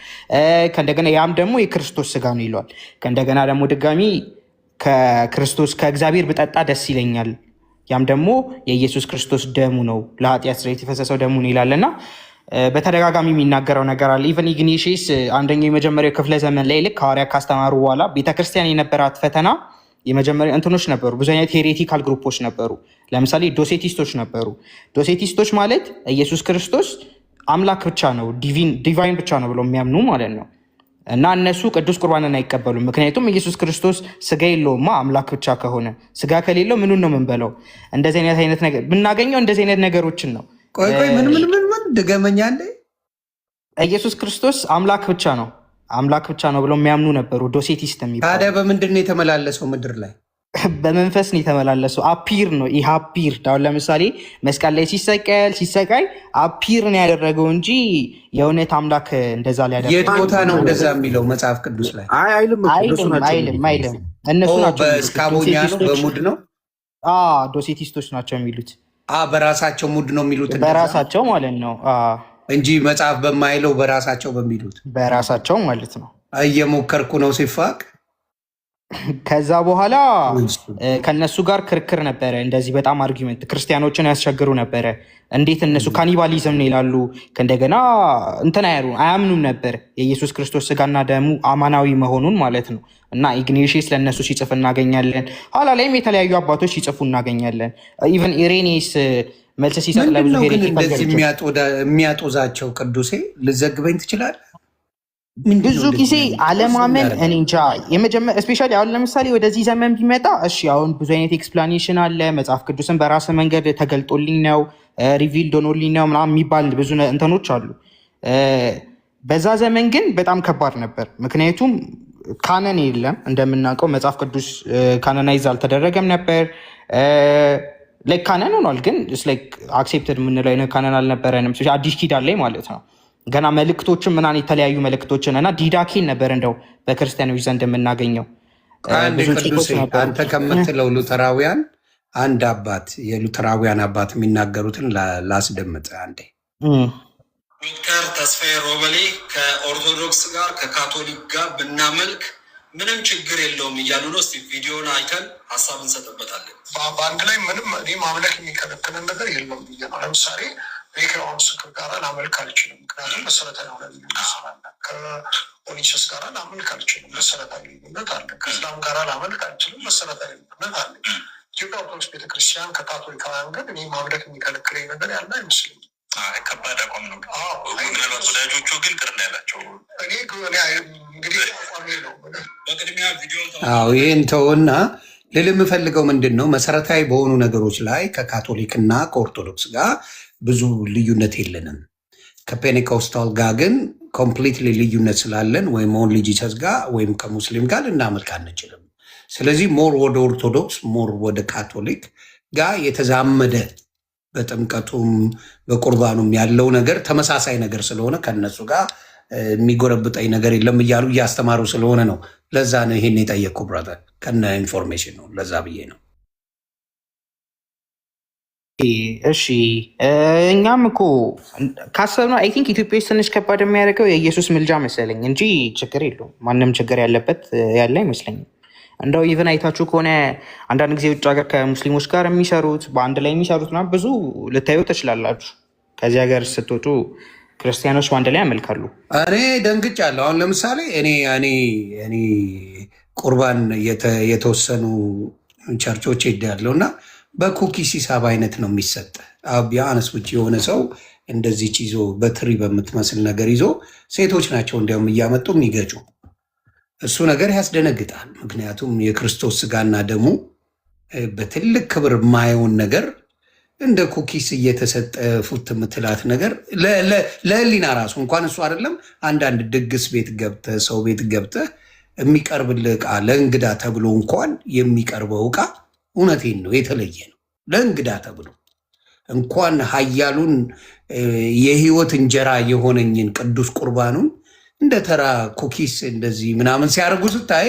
[SPEAKER 1] ከእንደገና ያም ደግሞ የክርስቶስ ስጋ ነው ይለዋል። ከእንደገና ደግሞ ድጋሚ ከክርስቶስ ከእግዚአብሔር ብጠጣ ደስ ይለኛል፣ ያም ደግሞ የኢየሱስ ክርስቶስ ደሙ ነው፣ ለኃጢአት ስርየት የፈሰሰው ደሙ ነው ይላልና በተደጋጋሚ የሚናገረው ነገር አለ። ኢቨን ኢግኒሺየስ አንደኛው የመጀመሪያው ክፍለ ዘመን ላይ ልክ ሐዋርያ ካስተማሩ በኋላ ቤተክርስቲያን የነበራት ፈተና የመጀመሪያ እንትኖች ነበሩ። ብዙ አይነት ሄሬቲካል ግሩፖች ነበሩ። ለምሳሌ ዶሴቲስቶች ነበሩ። ዶሴቲስቶች ማለት ኢየሱስ ክርስቶስ አምላክ ብቻ ነው፣ ዲቫይን ብቻ ነው ብለው የሚያምኑ ማለት ነው። እና እነሱ ቅዱስ ቁርባንን አይቀበሉም። ምክንያቱም ኢየሱስ ክርስቶስ ስጋ የለውማ አምላክ ብቻ ከሆነ፣ ስጋ ከሌለው ምኑን ነው የምንበለው? እንደዚህ አይነት ነገር ብናገኘው እንደዚህ አይነት ነገሮችን ነው።
[SPEAKER 3] ቆይ ምን ድገመኛ እንደ
[SPEAKER 1] ኢየሱስ ክርስቶስ አምላክ ብቻ ነው ብለው የሚያምኑ ነበሩ ዶሴቲስት የሚባሉ።
[SPEAKER 3] ታዲያ በምንድን ነው የተመላለሰው ምድር ላይ?
[SPEAKER 1] በመንፈስ ነው የተመላለሰው። አፒር ነው ይህ አፒር። አሁን ለምሳሌ መስቀል ላይ ሲሰቃይ አፒር ነው ያደረገው እንጂ የእውነት አምላክ እንደዛ ሊያደርግ
[SPEAKER 3] የት ቦታ ነው እንደዛ የሚለው መጽሐፍ ቅዱስ ላይ?
[SPEAKER 1] አይልም። እነሱ ናቸው
[SPEAKER 3] በስካቦኛ ነው በሙድ ነው
[SPEAKER 1] ዶሴቲስቶች ናቸው የሚሉት።
[SPEAKER 3] በራሳቸው ሙድ ነው የሚሉት፣
[SPEAKER 1] በራሳቸው ማለት ነው
[SPEAKER 3] እንጂ መጽሐፍ በማይለው በራሳቸው በሚሉት
[SPEAKER 1] በራሳቸው ማለት ነው።
[SPEAKER 3] እየሞከርኩ ነው ሲፋቅ።
[SPEAKER 1] ከዛ በኋላ ከነሱ ጋር ክርክር ነበረ። እንደዚህ በጣም አርጊመንት ክርስቲያኖችን ያስቸግሩ ነበረ። እንዴት እነሱ ካኒባሊዝም ነው ይላሉ። ከእንደገና እንትን አያምኑም ነበር የኢየሱስ ክርስቶስ ስጋና ደሙ አማናዊ መሆኑን ማለት ነው። እና ኢግኒሺየስ ለእነሱ ሲጽፍ እናገኛለን። ኋላ ላይም የተለያዩ አባቶች ሲጽፉ እናገኛለን። ኢቨን ኢሬኔስ መልስ ሲሰጥ ለብዙ
[SPEAKER 3] እንደዚህ የሚያጦዛቸው ቅዱሴ ልዘግበኝ ትችላል።
[SPEAKER 1] ብዙ ጊዜ አለማመን እኔ እንጃ። የመጀመሪያ ስፔሻሊ አሁን ለምሳሌ ወደዚህ ዘመን ቢመጣ እሺ፣ አሁን ብዙ አይነት ኤክስፕላኔሽን አለ። መጽሐፍ ቅዱስን በራስ መንገድ ተገልጦልኝ ነው ሪቪልድ ሆኖልኝ ነው ምናምን የሚባል ብዙ እንትኖች አሉ። በዛ ዘመን ግን በጣም ከባድ ነበር። ምክንያቱም ካነን የለም እንደምናውቀው፣ መጽሐፍ ቅዱስ ካነናይዝ አልተደረገም ነበር። ላይክ ካነን ሆኗል፣ ግን አክሴፕትድ የምንለው አይነት ካነን አልነበረንም። አዲስ ኪዳን ላይ ማለት ነው። ገና መልእክቶችን ምናምን የተለያዩ መልእክቶችን እና ዲዳኬን ነበር እንደው በክርስቲያኖች ዘንድ የምናገኘው።
[SPEAKER 3] አንተ ከምትለው ሉተራውያን አንድ አባት የሉተራውያን አባት የሚናገሩትን ላስደምጥ አንዴ።
[SPEAKER 6] ዶክተር ተስፋዬ ሮበሌ ከኦርቶዶክስ ጋር ከካቶሊክ ጋር ብናመልክ ምንም ችግር የለውም እያሉ ነው። እስኪ ቪዲዮን አይተን ሀሳብ እንሰጥበታለን።
[SPEAKER 7] በአንድ ላይ ምንም እኔ ማምለክ የሚከለክለን ነገር የለም ብዬ ነው። ለምሳሌ ከሆን ስክር ጋር ላመልክ አልችልም፣ ምክንያቱም መሰረታዊ ሆነ ልዩነት አለ። ከኦኒቸስ ጋር ላመልክ አልችልም፣ መሰረታዊ ልዩነት አለ። ከእስላም ጋር ላመልክ አልችልም፣ መሰረታዊ ልዩነት አለ። ኢትዮጵያ ኦርቶዶክስ ቤተክርስቲያን ከካቶሊካውያን ግን እኔ ማምለክ የሚከለክለኝ ነገር ያለ አይመስለኝም።
[SPEAKER 6] ከባድ አቋም ነው። ምናልባት ወዳጆቹ ግን ቅር ነው ያላቸው።
[SPEAKER 7] እንግዲህ አቋሜ ነው።
[SPEAKER 6] በቅድሚያ ቪዲዮ
[SPEAKER 3] ይህን ተውና ልል የምፈልገው ምንድን ነው፣ መሰረታዊ በሆኑ ነገሮች ላይ ከካቶሊክና ከኦርቶዶክስ ጋር ብዙ ልዩነት የለንም። ከፔኔኮስታል ጋር ግን ኮምፕሊትሊ ልዩነት ስላለን ወይም ኦንሊ ጂሰስ ጋር ወይም ከሙስሊም ጋር ልናመልክ አንችልም። ስለዚህ ሞር ወደ ኦርቶዶክስ ሞር ወደ ካቶሊክ ጋር የተዛመደ በጥምቀቱም በቁርባኑም ያለው ነገር ተመሳሳይ ነገር ስለሆነ ከነሱ ጋር የሚጎረብጠኝ ነገር የለም እያሉ እያስተማሩ ስለሆነ ነው። ለዛ ነው ይሄን የጠየቅኩ ብራዘር፣ ከነ ኢንፎርሜሽን ነው። ለዛ ብዬ ነው።
[SPEAKER 1] እሺ እኛም እኮ ካሰብነው አይ ቲንክ ኢትዮጵያ ውስጥ ትንሽ ከባድ የሚያደርገው የኢየሱስ ምልጃ መሰለኝ እንጂ ችግር የለውም። ማንም ችግር ያለበት ያለ አይመስለኝም። እንደው ኢቨን አይታችሁ ከሆነ አንዳንድ ጊዜ ውጭ ሀገር ከሙስሊሞች ጋር የሚሰሩት በአንድ ላይ የሚሰሩት ምናምን ብዙ ልታዩ ትችላላችሁ። ከዚህ ሀገር ስትወጡ ክርስቲያኖች በአንድ ላይ ያመልካሉ።
[SPEAKER 3] እኔ ደንግጫለሁ። አሁን ለምሳሌ እኔ ቁርባን የተወሰኑ ቸርቾች ሄዳለሁ እና በኩኪስ ሂሳብ አይነት ነው የሚሰጥ። ቢያንስ ውጭ የሆነ ሰው እንደዚች ይዞ በትሪ በምትመስል ነገር ይዞ ሴቶች ናቸው እንዲያውም እያመጡ የሚገጩ። እሱ ነገር ያስደነግጣል። ምክንያቱም የክርስቶስ ስጋና ደሙ በትልቅ ክብር የማየውን ነገር እንደ ኩኪስ እየተሰጠ ፉት የምትላት ነገር ለህሊና ራሱ እንኳን እሱ አይደለም። አንዳንድ ድግስ ቤት ገብተህ ሰው ቤት ገብተህ የሚቀርብልህ ዕቃ ለእንግዳ ተብሎ እንኳን የሚቀርበው ዕቃ እውነቴን ነው የተለየ ነው። ለእንግዳ ተብሎ እንኳን ኃያሉን የህይወት እንጀራ የሆነኝን ቅዱስ ቁርባኑን እንደ ተራ ኩኪስ እንደዚህ ምናምን ሲያደርጉ ስታይ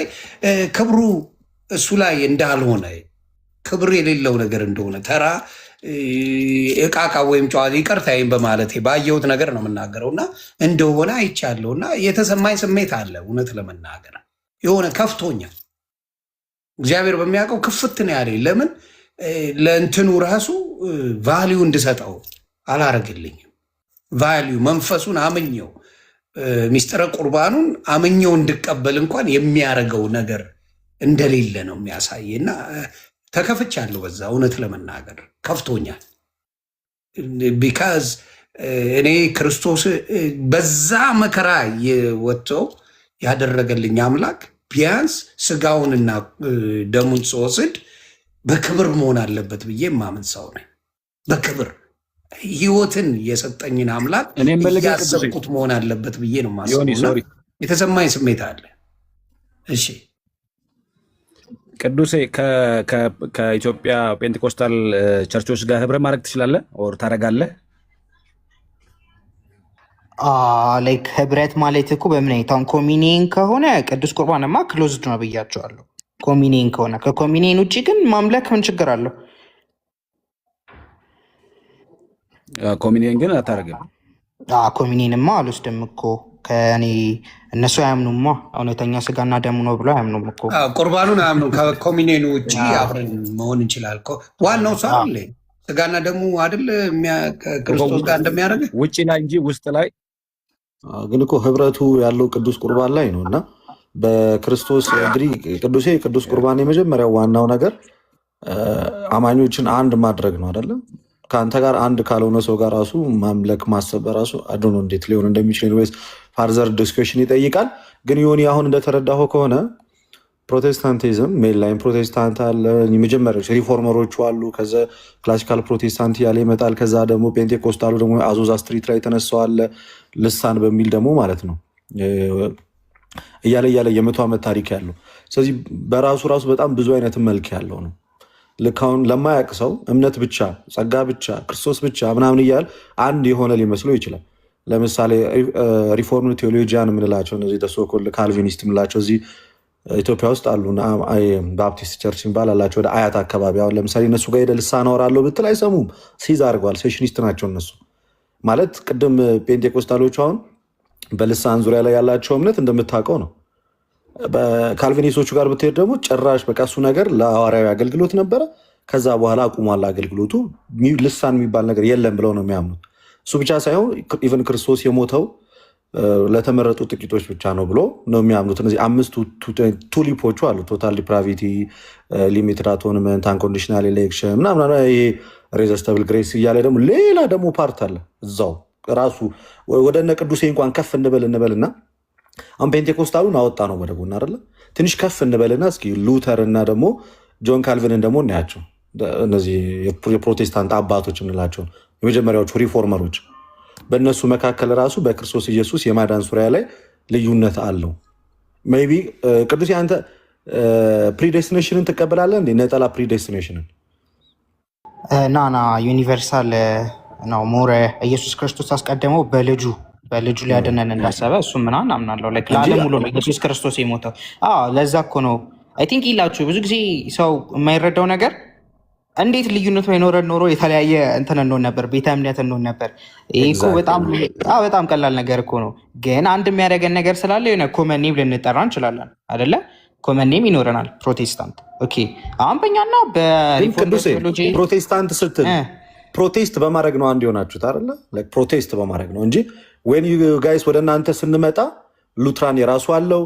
[SPEAKER 3] ክብሩ እሱ ላይ እንዳልሆነ ክብር የሌለው ነገር እንደሆነ ተራ እቃቃ ወይም ጨዋታ ይቅርታይም በማለት ባየሁት ነገር ነው የምናገረው እና እንደሆነ አይቻለሁ እና የተሰማኝ ስሜት አለ። እውነት ለመናገር የሆነ ከፍቶኛል። እግዚአብሔር በሚያውቀው ክፍት ነው ያለኝ። ለምን ለእንትኑ ራሱ ቫሊዩ እንድሰጠው አላረግልኝም። ቫሊዩ መንፈሱን አምኘው ሚስጥረ ቁርባኑን አምኘው እንድቀበል እንኳን የሚያደርገው ነገር እንደሌለ ነው የሚያሳይ እና ተከፍቻለሁ። በዛ እውነት ለመናገር ከፍቶኛል። ቢካዝ እኔ ክርስቶስ በዛ መከራ ወጥተው ያደረገልኝ አምላክ ቢያንስ ስጋውንና ደሙን ስወስድ በክብር መሆን አለበት ብዬ የማምን ሰው ነኝ። በክብር ህይወትን የሰጠኝን አምላክ እያሰብኩት መሆን አለበት ብዬ ነው ማስበው። የተሰማኝ ስሜት አለ። እሺ
[SPEAKER 5] ቅዱሴ ከኢትዮጵያ ፔንቴኮስታል ቸርቾች ጋር ህብረ ማድረግ ትችላለህ ኦር ታደርጋለህ?
[SPEAKER 1] ላይክ ህብረት ማለት እኮ በምን አይነታውን ኮሚኒየን ከሆነ ቅዱስ ቁርባንማ ክሎዝድ ነው ብያቸዋለሁ። ኮሚኒየን ከሆነ ከኮሚኒየን ውጭ ግን ማምለክ ምን ችግር አለው?
[SPEAKER 5] ኮሚኒየን ግን አታደርግም?
[SPEAKER 1] ኮሚኒየንማ አልወስድም እኮ ከእኔ እነሱ አያምኑማ። እውነተኛ ስጋና ደሙ ነው ብሎ አያምኑም እኮ።
[SPEAKER 3] ቁርባኑን አያምኑ። ከኮሚኒየኑ ውጭ አብረን መሆን እንችላል። ዋናው ሰው አለ ስጋና ደሙ አይደል ክርስቶስ ጋር እንደሚያደርግ
[SPEAKER 5] ውጭ ላይ እንጂ ውስጥ ላይ
[SPEAKER 2] ግን እኮ ህብረቱ ያለው ቅዱስ ቁርባን ላይ ነው እና በክርስቶስ እንግዲህ ቅዱስ ቁርባን የመጀመሪያው ዋናው ነገር አማኞችን አንድ ማድረግ ነው አይደለም። ከአንተ ጋር አንድ ካልሆነ ሰው ጋር ራሱ ማምለክ ማሰብ በራሱ አዶኖ እንዴት ሊሆን እንደሚችል ወይስ ፋርዘር ዲስከሽን ይጠይቃል። ግን ዮኒ አሁን እንደተረዳሁ ከሆነ ፕሮቴስታንቲዝም ሜን ላይን ፕሮቴስታንት አለ፣ የመጀመሪያዎች ሪፎርመሮቹ አሉ፣ ከዛ ክላሲካል ፕሮቴስታንት ያለ ይመጣል፣ ከዛ ደግሞ ፔንቴኮስታሉ ደግሞ አዞዛ ስትሪት ላይ ተነሳዋለ ልሳን በሚል ደግሞ ማለት ነው እያለ የ100 ዓመት ታሪክ ያለው። ስለዚህ በራሱ በጣም ብዙ አይነት መልክ ያለው ነው። ልክ አሁን ለማያውቅ ሰው እምነት ብቻ ጸጋ ብቻ ክርስቶስ ብቻ ምናምን እያል አንድ የሆነ ሊመስለው ይችላል። ለምሳሌ ሪፎርም ቴዎሎጂያን የምንላቸው እነዚህ ተሶኮል ካልቪኒስት የምንላቸው እዚህ ኢትዮጵያ ውስጥ አሉ። ባፕቲስት ቸርች የሚባል አላቸው ወደ አያት አካባቢ። አሁን ለምሳሌ እነሱ ጋር ሄደህ ልሳን አወራለሁ ብትል አይሰሙም። ሲዝ አድርገዋል። ሴሽኒስት ናቸው እነሱ ማለት። ቅድም ፔንቴኮስታሎቹ አሁን በልሳን ዙሪያ ላይ ያላቸው እምነት እንደምታውቀው ነው። በካልቪኒስቶቹ ጋር ብትሄድ ደግሞ ጭራሽ በቃ እሱ ነገር ለሐዋርያዊ አገልግሎት ነበረ፣ ከዛ በኋላ አቁሟል አገልግሎቱ፣ ልሳን የሚባል ነገር የለም ብለው ነው የሚያምኑት። እሱ ብቻ ሳይሆን ኢቨን ክርስቶስ የሞተው ለተመረጡ ጥቂቶች ብቻ ነው ብሎ ነው የሚያምኑት። እነዚህ 5 ቱሊፖቹ አሉ። ቶታል ዲፕራቪቲ፣ ሊሚትድ አቶንመንት፣ አንኮንዲሽናል ኤሌክሽን ምናምን፣ ይሄ ሬዘስተብል ግሬስ እያለ ደግሞ ሌላ ደግሞ ፓርት አለ እዛው ራሱ። ወደ እነ ቅዱሴ እንኳን ከፍ እንበልና አሁን ፔንቴኮስታሉን አወጣ ነው ወደ ጎን አይደለ? ትንሽ ከፍ እንበልና እስኪ ሉተር እና ደግሞ ጆን ካልቪንን ደግሞ እናያቸው። እነዚህ የፕሮቴስታንት አባቶች የምንላቸው የመጀመሪያዎቹ ሪፎርመሮች፣ በእነሱ መካከል ራሱ በክርስቶስ ኢየሱስ የማዳን ዙሪያ ላይ ልዩነት አለው። ሜይ ቢ ቅዱስ አንተ ፕሪዴስቲኔሽንን ትቀበላለህ እንዴ? ነጠላ ፕሪዴስቲኔሽንን
[SPEAKER 1] ናና ዩኒቨርሳል ነው። ሞረ ኢየሱስ ክርስቶስ አስቀደመው በልጁ ሊያድነን እንዳሰበ እሱ ምናምን አምናለሁ። ለዓለም ሁሉ ነው ኢየሱስ ክርስቶስ የሞተው። ለዛ እኮ ነው አይ ቲንክ ይላችሁ ብዙ ጊዜ ሰው የማይረዳው ነገር እንዴት ልዩነቱ አይኖረን ኖሮ የተለያየ እንትን እንሆን ነበር፣ ቤተ እምነት እንሆን ነበር። ይህ እኮ በጣም ቀላል ነገር እኮ ነው። ግን አንድ የሚያደርገን ነገር ስላለ የሆነ ኮመን ኔም ልንጠራ እንችላለን አይደለ? ኮመን ኔም ይኖረናል ፕሮቴስታንት። ኦኬ አሁን በእኛና በሪፎርሜሽን
[SPEAKER 2] ፕሮቴስታንት ስትል ፕሮቴስት በማድረግ ነው አንድ የሆናችሁት አይደለ? ፕሮቴስት በማድረግ ነው እንጂ ዌን ዩ ጋይስ ወደ እናንተ ስንመጣ ሉትራን የራሱ አለው፣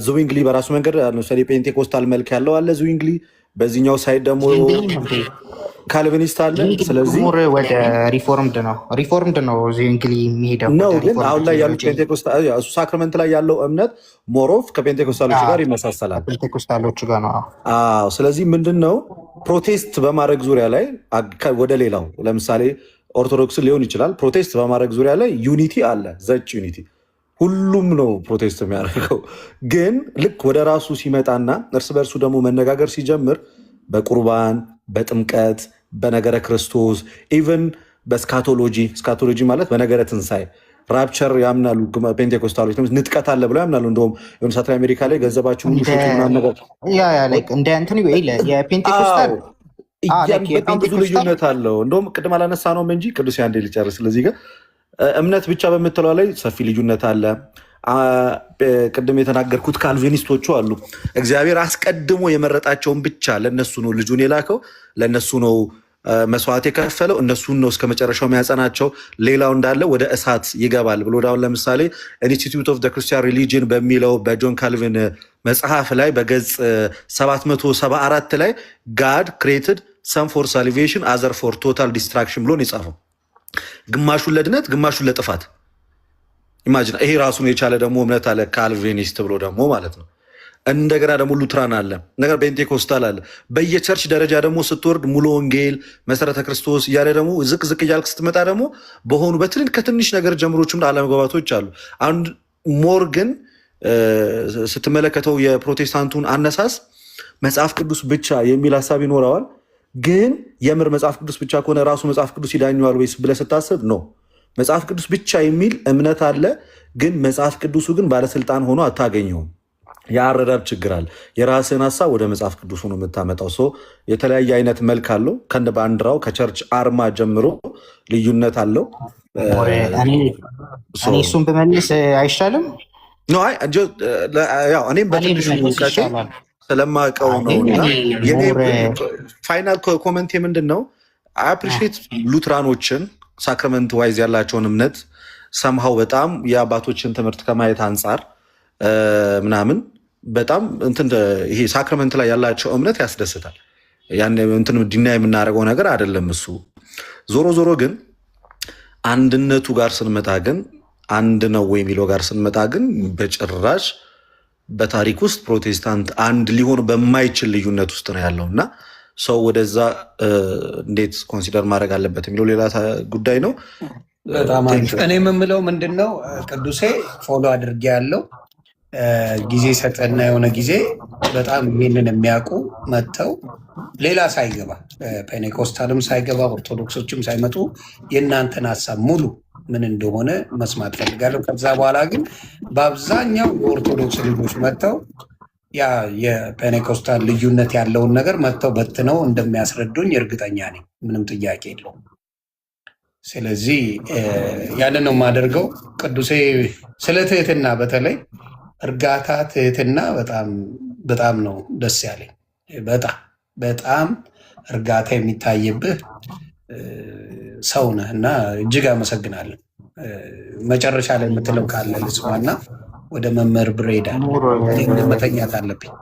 [SPEAKER 2] ዝዊንግሊ በራሱ መንገድ ለምሳሌ ፔንቴኮስታል መልክ ያለው አለ ዝዊንግሊ፣ በዚህኛው ሳይድ ደግሞ ካልቪኒስት አለ። ስለዚህ
[SPEAKER 1] ወደ ሪፎርምድ ነው ዝዊንግሊ የሚሄደው
[SPEAKER 2] ነው። ግን አሁን ላይ ያሉት ፔንቴኮስታል እሱ ሳክራመንት ላይ ያለው እምነት ሞሮፍ ከፔንቴኮስታሎች ጋር ይመሳሰላል።
[SPEAKER 1] ፔንቴኮስታሎቹ ጋር ነው።
[SPEAKER 2] ስለዚህ ምንድን ነው ፕሮቴስት በማድረግ ዙሪያ ላይ ወደ ሌላው ለምሳሌ ኦርቶዶክስ ሊሆን ይችላል። ፕሮቴስት በማድረግ ዙሪያ ላይ ዩኒቲ አለ፣ ዘጭ ዩኒቲ ሁሉም ነው ፕሮቴስት የሚያደርገው። ግን ልክ ወደ ራሱ ሲመጣና እርስ በእርሱ ደግሞ መነጋገር ሲጀምር በቁርባን፣ በጥምቀት፣ በነገረ ክርስቶስ ኢቨን በስካቶሎጂ ማለት በነገረ ትንሣኤ ራፕቸር ያምናሉ ፔንቴኮስታሎች። ንጥቀት አለ ብለው ያምናሉ። እንደውም የሆነ ሰዓት ላይ አሜሪካ ላይ ገንዘባችሁን ሸጡ ምናምን ነገር
[SPEAKER 1] እንደ እንትን የፔንቴኮስታል
[SPEAKER 2] በጣም ብዙ ልዩነት አለው። እንደውም ቅድም አላነሳ ነውም እንጂ ቅዱስ አንዴ ልጨርስ። ስለዚህ ጋር እምነት ብቻ በምትለው ላይ ሰፊ ልዩነት አለ። ቅድም የተናገርኩት ካልቪኒስቶቹ አሉ። እግዚአብሔር አስቀድሞ የመረጣቸውን ብቻ ለነሱ ነው ልጁን የላከው፣ ለነሱ ነው መስዋዕት የከፈለው፣ እነሱን ነው እስከ መጨረሻው የሚያጸናቸው፣ ሌላው እንዳለ ወደ እሳት ይገባል ብሎ ዳውን ለምሳሌ ኢንስቲትዩት ኦፍ ክርስቲያን ሪሊጅን በሚለው በጆን ካልቪን መጽሐፍ ላይ በገጽ 774 ላይ ጋድ ክሬትድ ሰም ፎር ሳልቬሽን አዘር ፎር ቶታል ዲስትራክሽን ብሎ ነው የጻፈው። ግማሹን ለድነት ግማሹን ለጥፋት። ኢማጂን። ይሄ ራሱን የቻለ ደግሞ እምነት አለ ካልቪኒስት ብሎ ደግሞ ማለት ነው። እንደገና ደግሞ ሉትራን አለ፣ ነገር ፔንቴኮስታል አለ። በየቸርች ደረጃ ደግሞ ስትወርድ ሙሉ ወንጌል፣ መሰረተ ክርስቶስ እያለ ደግሞ ዝቅ ዝቅ እያልክ ስትመጣ ደግሞ በሆኑ ከትንሽ ነገር ጀምሮችም አለመግባባቶች አሉ። አንድ ሞር ግን ስትመለከተው የፕሮቴስታንቱን አነሳስ መጽሐፍ ቅዱስ ብቻ የሚል ሀሳብ ይኖረዋል። ግን የምር መጽሐፍ ቅዱስ ብቻ ከሆነ ራሱ መጽሐፍ ቅዱስ ይዳኘዋል ወይስ ብለህ ስታስብ ነው። መጽሐፍ ቅዱስ ብቻ የሚል እምነት አለ። ግን መጽሐፍ ቅዱሱ ግን ባለስልጣን ሆኖ አታገኘውም። የአረዳድ ችግር አለ። የራስህን ሀሳብ ወደ መጽሐፍ ቅዱስ ሆኖ የምታመጣው ሰው የተለያየ አይነት መልክ አለው። ከእንደ ባንዲራው ከቸርች አርማ ጀምሮ ልዩነት አለው።
[SPEAKER 1] እኔ እሱን ብመልስ አይሻልም?
[SPEAKER 2] እኔም በትንሹ ስለማውቀው ነው። እና ፋይናል ኮመንቴ ምንድን ነው? አፕሪሺየት ሉትራኖችን ሳክረመንት ዋይዝ ያላቸውን እምነት ሰምሃው በጣም የአባቶችን ትምህርት ከማየት አንጻር ምናምን በጣም ይሄ ሳክረመንት ላይ ያላቸው እምነት ያስደስታል። ያን ዲና የምናደርገው ነገር አይደለም እሱ። ዞሮ ዞሮ ግን አንድነቱ ጋር ስንመጣ ግን አንድ ነው ወይ የሚለው ጋር ስንመጣ ግን በጭራሽ በታሪክ ውስጥ ፕሮቴስታንት አንድ ሊሆን በማይችል ልዩነት ውስጥ ነው ያለው እና ሰው ወደዛ እንዴት ኮንሲደር ማድረግ አለበት የሚለው ሌላ ጉዳይ ነው።
[SPEAKER 3] በጣም እኔ የምምለው ምንድን ነው ቅዱሴ ፎሎ አድርጌ ያለው ጊዜ ሰጠና የሆነ ጊዜ በጣም ይህንን የሚያውቁ መጥተው ሌላ ሳይገባ ፔኔኮስታልም ሳይገባ ኦርቶዶክሶችም ሳይመጡ የእናንተን ሀሳብ ሙሉ ምን እንደሆነ መስማት ፈልጋለሁ። ከዛ በኋላ ግን በአብዛኛው የኦርቶዶክስ ልጆች መጥተው ያ የፔኔኮስታል ልዩነት ያለውን ነገር መጥተው በትነው እንደሚያስረዱኝ እርግጠኛ ነኝ። ምንም ጥያቄ የለውም። ስለዚህ ያንን ነው የማደርገው። ቅዱሴ ስለ ትህትና በተለይ እርጋታ፣ ትህትና በጣም ነው ደስ ያለኝ። በጣም እርጋታ የሚታይብህ ሰው ነህ እና እጅግ አመሰግናለሁ። መጨረሻ ላይ የምትለው ካለ ልስማና ወደ መምህር ብሬዳ መተኛት አለብኝ።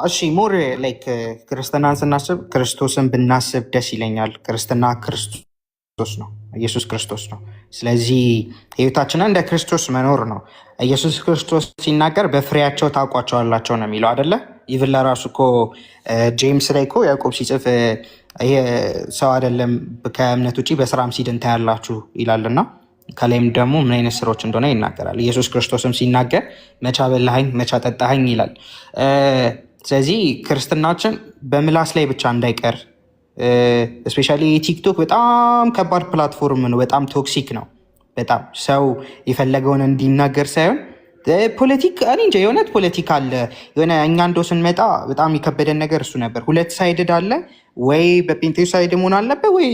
[SPEAKER 1] እሺ ሞር ላይክ ክርስትናን ስናስብ ክርስቶስን ብናስብ ደስ ይለኛል። ክርስትና ክርስቶስ ነው፣ ኢየሱስ ክርስቶስ ነው። ስለዚህ ህይወታችንን እንደ ክርስቶስ መኖር ነው። ኢየሱስ ክርስቶስ ሲናገር በፍሬያቸው ታውቋቸዋላቸው ነው የሚለው አይደለ? ኢቭን ለራሱ እኮ ጄምስ ላይ እኮ ያዕቆብ ሲጽፍ ይሄ ሰው አይደለም ከእምነት ውጭ በስራም ሲድን ታያላችሁ ይላልና ከላይም ደግሞ ምን አይነት ስራዎች እንደሆነ ይናገራል። ኢየሱስ ክርስቶስም ሲናገር መቻ በላኸኝ መቻ ጠጣኸኝ ይላል። ስለዚህ ክርስትናችን በምላስ ላይ ብቻ እንዳይቀር፣ እስፔሻሊ ቲክቶክ በጣም ከባድ ፕላትፎርም ነው። በጣም ቶክሲክ ነው። በጣም ሰው የፈለገውን እንዲናገር ሳይሆን ፖለቲክ እኔ እንጃ የእውነት ፖለቲካ አለ። የሆነ እኛ እንደው ስንመጣ በጣም የከበደን ነገር እሱ ነበር። ሁለት ሳይድድ አለ። ወይ በጴንጤ ሳይድ መሆን አለብህ ወይ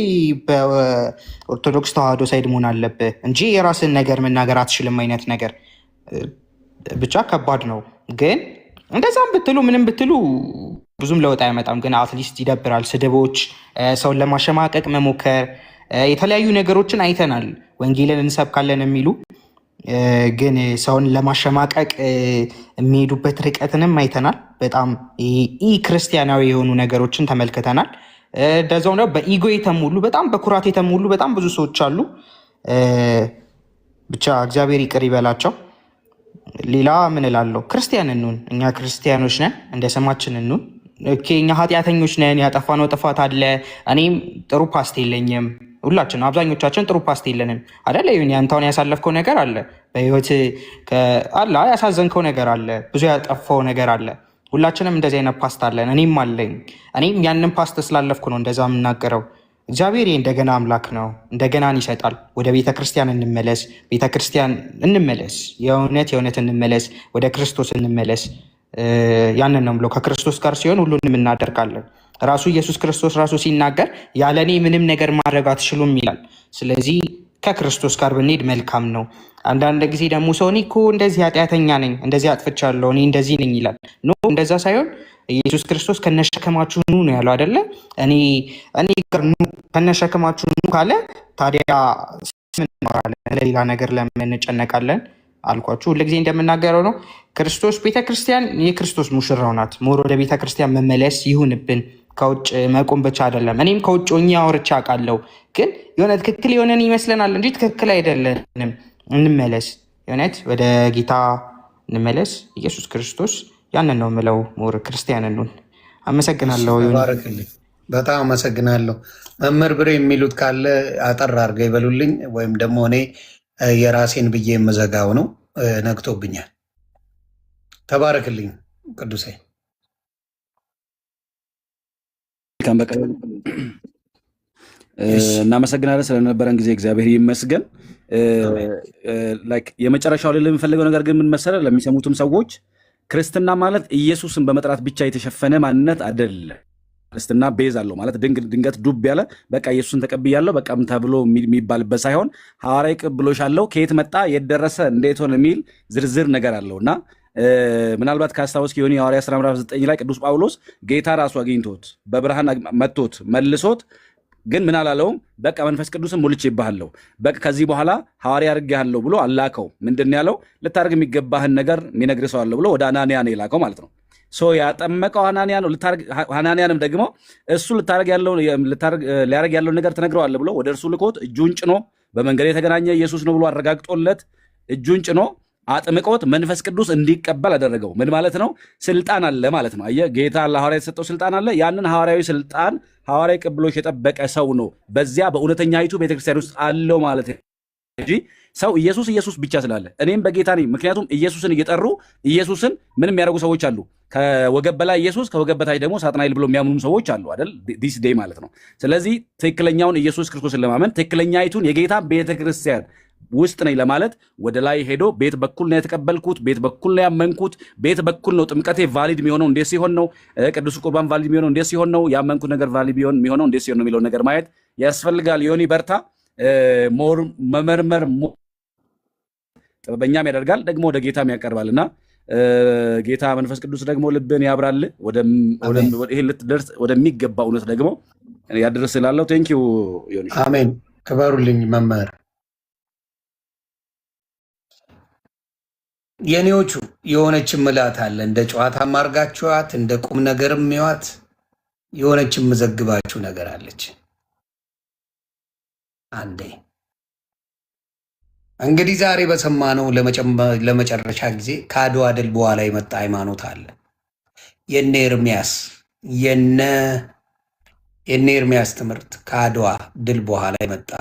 [SPEAKER 1] በኦርቶዶክስ ተዋህዶ ሳይድ መሆን አለብህ እንጂ የራስን ነገር መናገር አትችልም አይነት ነገር ብቻ ከባድ ነው። ግን እንደዛም ብትሉ ምንም ብትሉ ብዙም ለውጥ አይመጣም። ግን አትሊስት ይደብራል። ስድቦች፣ ሰውን ለማሸማቀቅ መሞከር፣ የተለያዩ ነገሮችን አይተናል። ወንጌልን እንሰብካለን የሚሉ ግን ሰውን ለማሸማቀቅ የሚሄዱበት ርቀትንም አይተናል። በጣም ኢ ክርስቲያናዊ የሆኑ ነገሮችን ተመልክተናል። እንደዛው ነው በኢጎ የተሞሉ በጣም በኩራት የተሞሉ በጣም ብዙ ሰዎች አሉ። ብቻ እግዚአብሔር ይቅር ይበላቸው። ሌላ ምን እላለሁ? ክርስቲያን እንሁን። እኛ ክርስቲያኖች ነን፣ እንደ ስማችን እንሁን። እኛ ኃጢአተኞች ነን፣ ያጠፋነው ጥፋት አለ። እኔም ጥሩ ፓስት የለኝም። ሁላችን አብዛኞቻችን ጥሩ ፓስት የለንም አይደለ? ያንተውን ያሳለፍከው ነገር አለ በህይወት አለ፣ ያሳዘንከው ነገር አለ፣ ብዙ ያጠፋው ነገር አለ። ሁላችንም እንደዚህ አይነት ፓስት አለን። እኔም አለኝ። እኔም ያንን ፓስት ስላለፍኩ ነው እንደዛ የምናገረው። እግዚአብሔር እንደገና አምላክ ነው። እንደገናን ይሰጣል። ወደ ቤተ ክርስቲያን እንመለስ፣ ቤተ ክርስቲያን እንመለስ፣ የእውነት እንመለስ፣ ወደ ክርስቶስ እንመለስ። ያንን ነው ብሎ ከክርስቶስ ጋር ሲሆን ሁሉንም እናደርጋለን። ራሱ ኢየሱስ ክርስቶስ ራሱ ሲናገር ያለ እኔ ምንም ነገር ማድረግ አትችሉም ይላል። ስለዚህ ከክርስቶስ ጋር ብንሄድ መልካም ነው። አንዳንድ ጊዜ ደግሞ ሰው እኔ እኮ እንደዚህ ኃጢአተኛ ነኝ፣ እንደዚህ አጥፍቻለሁ፣ እኔ እንደዚህ ነኝ ይላል። ኖ እንደዛ ሳይሆን ኢየሱስ ክርስቶስ ከነሸከማችሁ ኑ ነው ያለው አይደለ? እኔ ጋር ኑ ከነሸከማችሁ ኑ ካለ ታዲያ ምን እንኖራለን? ለሌላ ነገር ለምን እንጨነቃለን? አልኳችሁ ሁልጊዜ እንደምናገረው ነው። ክርስቶስ ቤተክርስቲያን የክርስቶስ ሙሽራው ናት። ሞር ወደ ቤተክርስቲያን መመለስ ይሁንብን። ከውጭ መቆም ብቻ አይደለም። እኔም ከውጭ ሆኜ አውርቼ አውቃለሁ፣ ግን የሆነ ትክክል የሆነን ይመስለናል እንጂ ትክክል አይደለንም። እንመለስ፣ የእውነት ወደ ጌታ እንመለስ። ኢየሱስ ክርስቶስ ያንን ነው የምለው። ሞር ክርስቲያን እንሁን። አመሰግናለሁ።
[SPEAKER 3] በጣም አመሰግናለሁ። መምህር ብሬ የሚሉት ካለ አጠር አድርገው ይበሉልኝ፣ ወይም ደግሞ እኔ የራሴን ብዬ የምዘጋው ነው። ነግቶብኛል። ተባረክልኝ ቅዱሴ።
[SPEAKER 5] እናመሰግናለን ስለነበረን ጊዜ፣ እግዚአብሔር ይመስገን። የመጨረሻው ላይ የምፈልገው ነገር ግን ምን መሰለህ፣ ለሚሰሙትም ሰዎች ክርስትና ማለት ኢየሱስን በመጥራት ብቻ የተሸፈነ ማንነት አይደለም። ክርስትና ቤዝ አለው ማለት ድንገት ዱብ ያለ በቃ ኢየሱስን ተቀብያለሁ በቃም ተብሎ የሚባልበት ሳይሆን ሐዋርያዊ ቅብብሎሽ አለው። ከየት መጣ፣ የት ደረሰ፣ እንዴት ሆነ የሚል ዝርዝር ነገር አለው እና ምናልባት ካስታወስክ የሆነ የሐዋርያት ሥራ ምዕራፍ 9 ላይ ቅዱስ ጳውሎስ ጌታ ራሱ አግኝቶት በብርሃን መጥቶት መልሶት ግን ምን አላለውም? በቃ መንፈስ ቅዱስን ሞልቼብሃለሁ፣ በቃ ከዚህ በኋላ ሐዋርያ አድርጌሃለሁ ብሎ አላከው። ምንድን ያለው? ልታደርግ የሚገባህን ነገር የሚነግርህ ሰው አለ ብሎ ወደ አናንያ ነው የላከው ማለት ነው። ያጠመቀው ሐናንያ ነው። ሐናንያንም ደግሞ እሱ ሊያደርግ ያለውን ነገር ትነግረዋለህ ብሎ ወደ እርሱ ልኮት እጁን ጭኖ በመንገድ የተገናኘ ኢየሱስ ነው ብሎ አረጋግጦለት እጁን ጭኖ አጥምቆት መንፈስ ቅዱስ እንዲቀበል አደረገው። ምን ማለት ነው? ስልጣን አለ ማለት ነው። አየህ፣ ጌታ ለሐዋርያ የተሰጠው ስልጣን አለ። ያንን ሐዋርያዊ ስልጣን ሐዋርያዊ ቅብብሎሽ የጠበቀ ሰው ነው በዚያ በእውነተኛይቱ ቤተክርስቲያን ውስጥ አለው ማለት እንጂ ሰው ኢየሱስ ብቻ ስላለ እኔም በጌታ ነኝ። ምክንያቱም ኢየሱስን እየጠሩ ኢየሱስን ምን የሚያደርጉ ሰዎች አሉ። ከወገብ በላይ ኢየሱስ ከወገብ በታች ደግሞ ሳጥናኤል ብሎ የሚያምኑ ሰዎች አሉ አይደል? ዲስ ዴይ ማለት ነው። ስለዚህ ትክክለኛውን ኢየሱስ ክርስቶስን ለማመን ትክክለኛይቱን የጌታ ቤተክርስቲያን ውስጥ ነኝ ለማለት ወደ ላይ ሄዶ ቤት በኩል ነው የተቀበልኩት፣ ቤት በኩል ነው ያመንኩት፣ ቤት በኩል ነው ጥምቀቴ ቫሊድ የሚሆነው እንዴት ሲሆን ነው፣ ቅዱስ ቁርባን ቫሊድ የሚሆነው እንዴት ሲሆን ነው፣ ያመንኩት ነገር ቫሊድ የሚሆነው እንዴት ሲሆን ነው የሚለውን ነገር ማየት ያስፈልጋል። ዮኒ በርታ። ሞር መመርመር ጥበበኛም ያደርጋል ደግሞ ወደ ጌታም ያቀርባልና ጌታ መንፈስ ቅዱስ ደግሞ ልብን ያብራል፣ ይሄን ልትደርስ ወደሚገባ እውነት ደግሞ ያደርስ ስላለው ቴንኪው ዮኒ።
[SPEAKER 3] አሜን። ክበሩልኝ መምህር። የኔዎቹ የሆነች ምላት አለ፣ እንደ ጨዋታ ማርጋችኋት እንደ ቁም ነገር የሚዋት የሆነች የምዘግባችሁ ነገር አለች። አንዴ እንግዲህ ዛሬ በሰማነው ለመጨረሻ ጊዜ ከአድዋ ድል በኋላ የመጣ ሃይማኖት አለ። የነ ኤርሚያስ ትምህርት ከአድዋ ድል በኋላ የመጣ